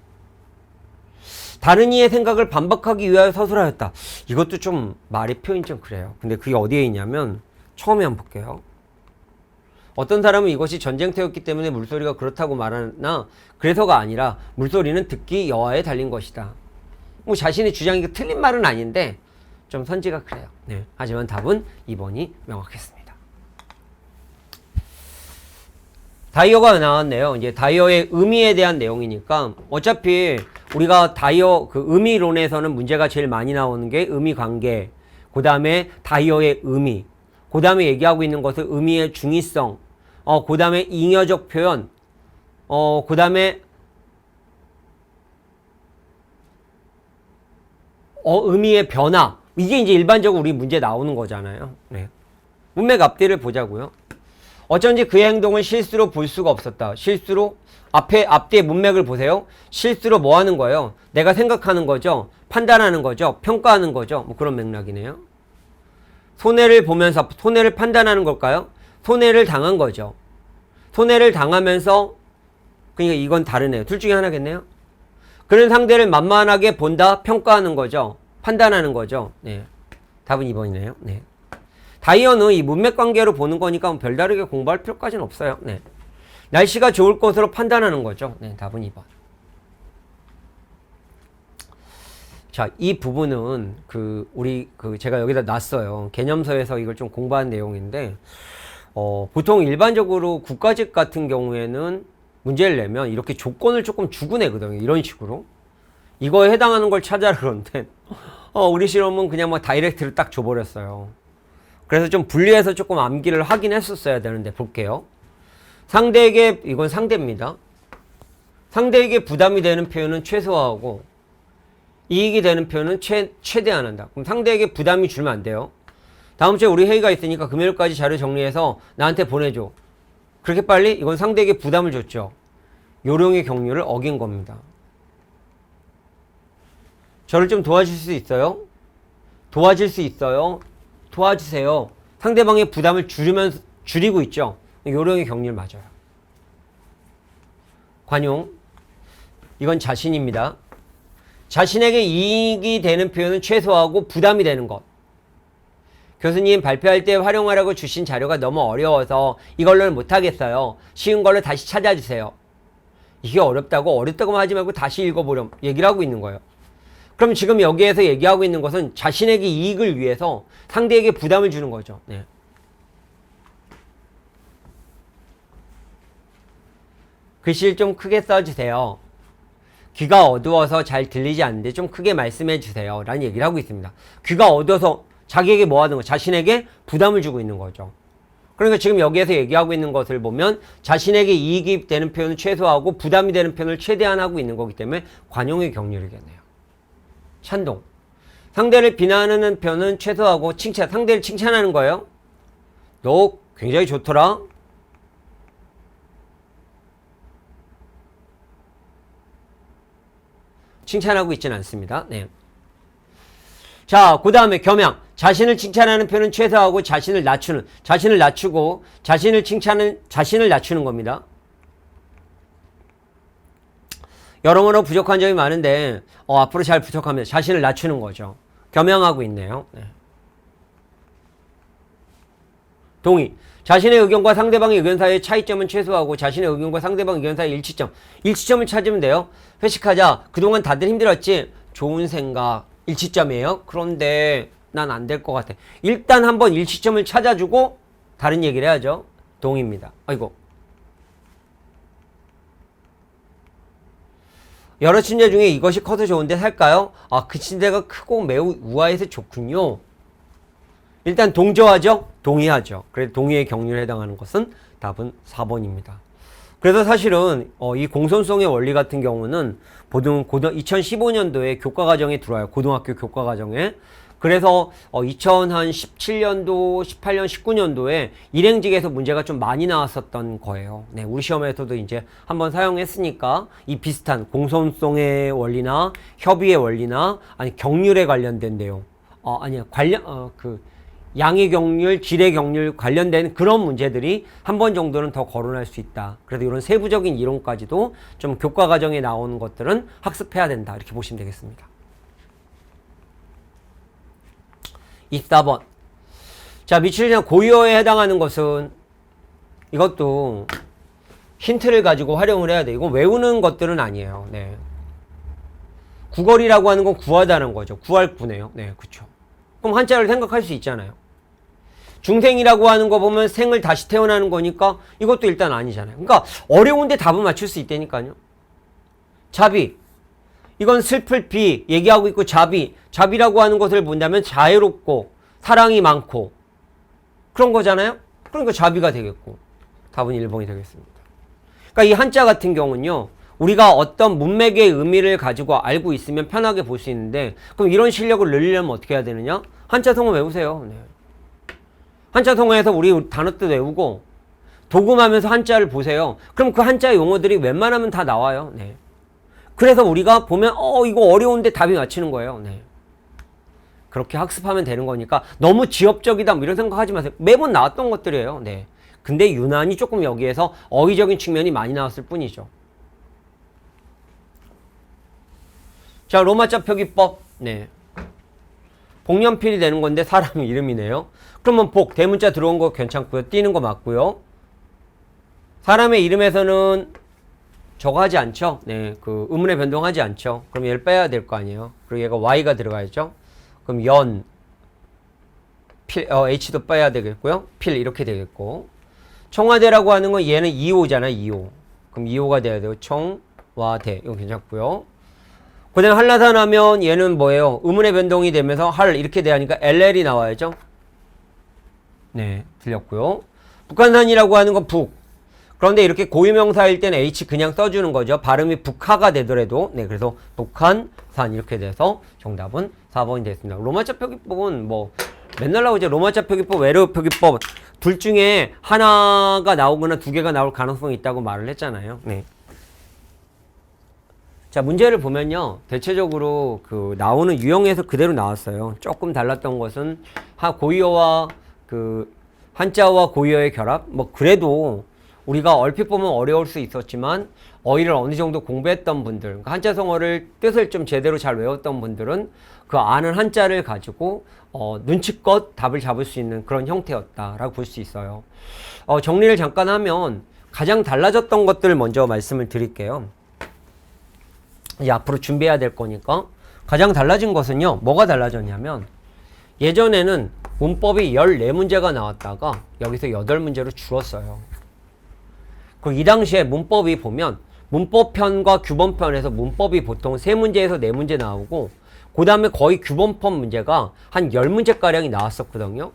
다른 이의 생각을 반박하기 위하여 서술하였다. 이것도 좀 말의 표현이 좀 그래요. 근데 그게 어디에 있냐면 처음에 한번 볼게요. 어떤 사람은 이것이 전쟁터였기 때문에 물소리가 그렇다고 말하나 그래서가 아니라 물소리는 듣기 여하에 달린 것이다. 자신의 주장이 틀린 말은 아닌데 좀 선지가 그래요. 하지만 답은 2번이 명확했습니다. 다이어가 나왔네요. 이제 다이어의 의미에 대한 내용이니까 어차피 우리가 다이어 의미론에서는 문제가 제일 많이 나오는 게 의미 관계, 그 다음에 다이어의 의미, 그 다음에 얘기하고 있는 것은 의미의 중의성, 그 다음에 잉여적 표현, 그 다음에 의미의 변화. 이게 이제 일반적으로 우리 문제 나오는 거잖아요. 문맥 앞뒤를 보자고요. 어쩐지 그의 행동을 실수로 볼 수가 없었다. 실수로? 앞뒤의 문맥을 보세요. 실수로 뭐 하는 거예요? 내가 생각하는 거죠. 판단하는 거죠. 평가하는 거죠. 뭐 그런 맥락이네요. 손해를 보면서 손해를 판단하는 걸까요? 손해를 당한 거죠. 손해를 당하면서 그러니까 이건 다르네요. 둘 중에 하나겠네요. 그런 상대를 만만하게 본다, 평가하는 거죠. 판단하는 거죠. 네. 답은 2번이네요. 네. 다이어는 이 문맥 관계로 보는 거니까 뭐 별다르게 공부할 필요까지는 없어요. 네. 날씨가 좋을 것으로 판단하는 거죠. 네. 답은 2번. 자, 이 부분은 제가 여기다 놨어요. 개념서에서 이걸 좀 공부한 내용인데, 보통 일반적으로 국가직 같은 경우에는 문제를 내면 이렇게 조건을 조금 주고 내거든요. 이런 식으로. 이거에 해당하는 걸 찾아라 그러는데, 우리 실험은 그냥 뭐 다이렉트를 딱 줘버렸어요. 그래서 좀 분리해서 조금 암기를 하긴 했었어야 되는데, 볼게요. 상대에게, 이건 상대입니다. 상대에게 부담이 되는 표현은 최소화하고, 이익이 되는 표현은 최대한한다. 그럼 상대에게 부담이 주면 안 돼요. 다음 주에 우리 회의가 있으니까 금요일까지 자료 정리해서 나한테 보내줘. 그렇게 빨리? 이건 상대에게 부담을 줬죠. 요령의 경륜을 어긴 겁니다. 저를 좀 도와줄 수 있어요? 도와줄 수 있어요? 도와주세요. 상대방의 부담을 줄이고 있죠. 요령의 경륜 맞아요. 관용. 이건 자신입니다. 자신에게 이익이 되는 표현은 최소화하고 부담이 되는 것. 교수님 발표할 때 활용하라고 주신 자료가 너무 어려워서 이걸로는 못하겠어요. 쉬운 걸로 다시 찾아주세요. 이게 어렵다고만 하지 말고 다시 읽어보렴 얘기를 하고 있는 거예요. 그럼 지금 여기에서 얘기하고 있는 것은 자신에게 이익을 위해서 상대에게 부담을 주는 거죠. 네. 글씨를 좀 크게 써주세요. 귀가 어두워서 잘 들리지 않는데 좀 크게 말씀해 주세요. 라는 얘기를 하고 있습니다. 귀가 어두워서 자기에게 뭐 하는 거? 자신에게 부담을 주고 있는 거죠. 그러니까 지금 여기에서 얘기하고 있는 것을 보면 자신에게 이익이 되는 표현을 최소화하고 부담이 되는 표현을 최대한 하고 있는 거기 때문에 관용의 경륜이겠네요. 찬동. 상대를 비난하는 표현은 최소화하고 상대를 칭찬하는 거예요. 너 굉장히 좋더라. 칭찬하고 있지는 않습니다. 네. 자, 그 다음에 겸양. 자신을 칭찬하는 표현은 최소화하고 자신을 낮추고 자신을 낮추는 겁니다. 여러모로 부족한 점이 많은데 앞으로 잘 부족합니다. 자신을 낮추는 거죠. 겸양하고 있네요. 네. 동의. 자신의 의견과 상대방의 의견 사이의 차이점은 최소화하고 자신의 의견과 상대방 의견 사이의 일치점을 찾으면 돼요. 회식하자. 그동안 다들 힘들었지? 좋은 생각. 일치점이에요. 그런데 난 안 될 것 같아. 일단 한번 일치점을 찾아주고 다른 얘기를 해야죠. 동의입니다. 아이고. 여러 침대 중에 이것이 커서 좋은데 살까요? 그 침대가 크고 매우 우아해서 좋군요. 일단 동조하죠? 동의하죠. 그래서 동의의 경륜에 해당하는 것은 답은 4번입니다. 그래서 사실은 이 공손성의 원리 같은 경우는 보통 2015년도에 교과과정에 들어와요. 고등학교 교과과정에. 그래서 2017년도, 18년, 19년도에 일행직에서 문제가 좀 많이 나왔었던 거예요. 네, 우리 시험에서도 이제 한번 사용했으니까 이 비슷한 공손성의 원리나 협의의 원리나 아니 경률에 관련된 내용, 양의 경률, 질의 경률 관련된 그런 문제들이 한 번 정도는 더 거론할 수 있다. 그래서 이런 세부적인 이론까지도 좀 교과 과정에 나오는 것들은 학습해야 된다. 이렇게 보시면 되겠습니다. 24번. 자, 미칠년 고유어에 해당하는 것은 이것도 힌트를 가지고 활용을 해야 돼. 이건 외우는 것들은 아니에요. 네. 구걸이라고 하는 건 구하다는 거죠. 구할 구네요. 네, 그쵸. 그럼 한자를 생각할 수 있잖아요. 중생이라고 하는 거 보면 생을 다시 태어나는 거니까 이것도 일단 아니잖아요. 그러니까 어려운데 답은 맞출 수 있다니까요. 자비. 이건 슬플 비 얘기하고 있고 자비라고 하는 것을 본다면 자애롭고 사랑이 많고 그런 거잖아요. 그러니까 자비가 되겠고 답은 1번이 되겠습니다. 그러니까 이 한자 같은 경우는요. 우리가 어떤 문맥의 의미를 가지고 알고 있으면 편하게 볼 수 있는데 그럼 이런 실력을 늘리려면 어떻게 해야 되느냐? 한자성어 외우세요. 네. 한자성어에서 우리 단어도 외우고 독음하면서 한자를 보세요. 그럼 그 한자 용어들이 웬만하면 다 나와요. 네. 그래서 우리가 보면 이거 어려운데 답이 맞히는 거예요. 네. 그렇게 학습하면 되는 거니까 너무 지엽적이다 뭐 이런 생각하지 마세요. 매번 나왔던 것들이에요. 네. 근데 유난히 조금 여기에서 어휘적인 측면이 많이 나왔을 뿐이죠. 자, 로마자 표기법. 네. 복연필이 되는 건데 사람 이름이네요. 그러면 대문자 들어온 거 괜찮고요. 띄는 거 맞고요. 사람의 이름에서는 저거 하지 않죠? 네, 그 의문의 변동하지 않죠? 그럼 얘를 빼야 될 거 아니에요? 그리고 얘가 y가 들어가야죠? 그럼 h도 빼야 되겠고요. 필 이렇게 되겠고. 청와대라고 하는 건 얘는 2호잖아, 2호. 그럼 2호가 돼야 돼요. 청와대. 이거 괜찮고요. 그 다음에 한라산 하면 얘는 뭐예요? 의문의 변동이 되면서 이렇게 돼야 하니까 LL이 나와야죠? 네, 들렸고요. 북한산이라고 하는 건 북. 그런데 이렇게 고유명사일 때는 H 그냥 써주는 거죠. 발음이 북하가 되더라도. 네, 그래서 북한산 이렇게 돼서 정답은 4번이 됐습니다. 로마자 표기법은 뭐 맨날 나오죠. 로마자 표기법, 외래어 표기법 둘 중에 하나가 나오거나 두 개가 나올 가능성이 있다고 말을 했잖아요. 네. 자, 문제를 보면요. 대체적으로 그 나오는 유형에서 그대로 나왔어요. 조금 달랐던 것은 고유어와 그 한자어와 고유어의 결합. 뭐 그래도 우리가 얼핏 보면 어려울 수 있었지만 어휘를 어느 정도 공부했던 분들, 그러니까 한자성어를 뜻을 좀 제대로 잘 외웠던 분들은 그 아는 한자를 가지고 눈치껏 답을 잡을 수 있는 그런 형태였다라고 볼 수 있어요. 정리를 잠깐 하면 가장 달라졌던 것들을 먼저 말씀을 드릴게요. 이제 앞으로 준비해야 될 거니까. 가장 달라진 것은요. 뭐가 달라졌냐면 예전에는 문법이 14문제가 나왔다가 여기서 8문제로 줄었어요. 이 당시에 문법이 보면 문법편과 규범편에서 문법이 보통 3문제에서 4문제 나오고 그 다음에 거의 규범편 문제가 한 10문제가량이 나왔었거든요.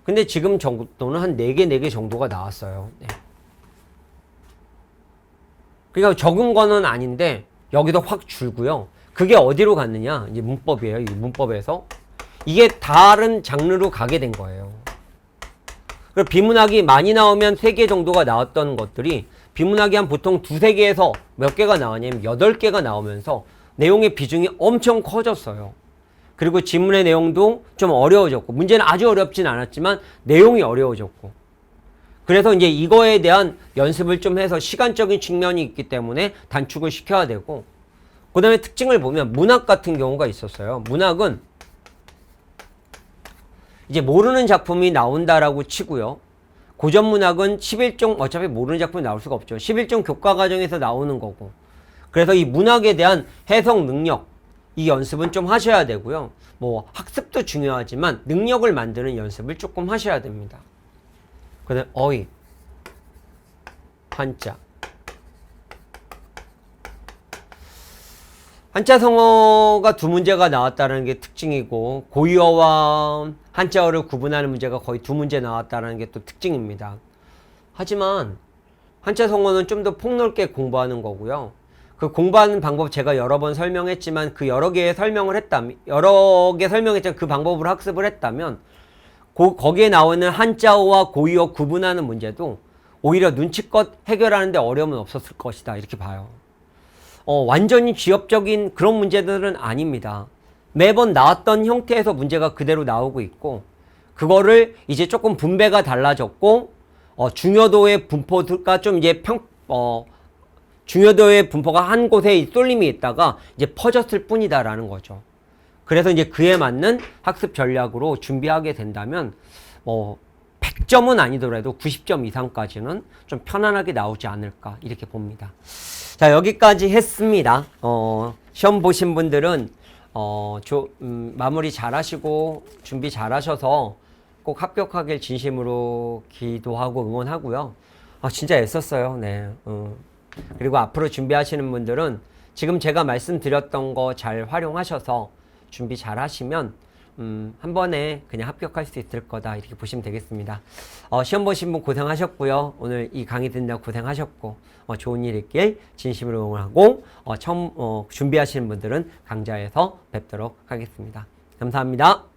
근데 지금 정도는 한 4개 정도가 나왔어요. 네. 그러니까 적은 거는 아닌데 여기도 확 줄고요. 그게 어디로 갔느냐? 이제 문법이에요. 이 문법에서. 이게 다른 장르로 가게 된 거예요. 그리고 비문학이 많이 나오면 3개 정도가 나왔던 것들이 비문학이 한 보통 2-3개에서 몇 개가 나왔냐면 8개가 나오면서 내용의 비중이 엄청 커졌어요. 그리고 지문의 내용도 좀 어려워졌고 문제는 아주 어렵진 않았지만 내용이 어려워졌고 그래서 이제 이거에 대한 연습을 좀 해서 시간적인 측면이 있기 때문에 단축을 시켜야 되고 그 다음에 특징을 보면 문학 같은 경우가 있었어요. 문학은 이제 모르는 작품이 나온다라고 치고요. 고전문학은 11종 어차피 모르는 작품이 나올 수가 없죠. 11종 교과 과정에서 나오는 거고. 그래서 이 문학에 대한 해석 능력 이 연습은 좀 하셔야 되고요. 뭐 학습도 중요하지만 능력을 만드는 연습을 조금 하셔야 됩니다. 그다음 어휘, 한자. 한자성어가 2문제가 나왔다는 게 특징이고 고유어와 한자어를 구분하는 문제가 거의 2문제 나왔다는 게 또 특징입니다. 하지만 한자성어는 좀 더 폭넓게 공부하는 거고요. 그 공부하는 방법 제가 여러 번 설명했지만 그 여러 개 설명했지만 그 방법으로 학습을 했다면 거기에 나오는 한자어와 고유어 구분하는 문제도 오히려 눈치껏 해결하는데 어려움은 없었을 것이다 이렇게 봐요. 완전히 지엽적인 그런 문제들은 아닙니다. 매번 나왔던 형태에서 문제가 그대로 나오고 있고 그거를 이제 조금 분배가 달라졌고 중요도의 분포가 좀 이제 중요도의 분포가 한 곳에 쏠림이 있다가 이제 퍼졌을 뿐이다라는 거죠. 그래서 이제 그에 맞는 학습 전략으로 준비하게 된다면 100점은 아니더라도 90점 이상까지는 좀 편안하게 나오지 않을까 이렇게 봅니다. 자, 여기까지 했습니다. 시험 보신 분들은 마무리 잘 하시고 준비 잘 하셔서 꼭 합격하길 진심으로 기도하고 응원하고요. 진짜 애썼어요. 네. 그리고 앞으로 준비하시는 분들은 지금 제가 말씀드렸던 거 잘 활용하셔서 준비 잘 하시면 한 번에 그냥 합격할 수 있을 거다 이렇게 보시면 되겠습니다. 시험 보신 분 고생하셨고요. 오늘 이 강의 듣느라 고생하셨고 좋은 일 있길 진심으로 응원하고 처음 준비하시는 분들은 강좌에서 뵙도록 하겠습니다. 감사합니다.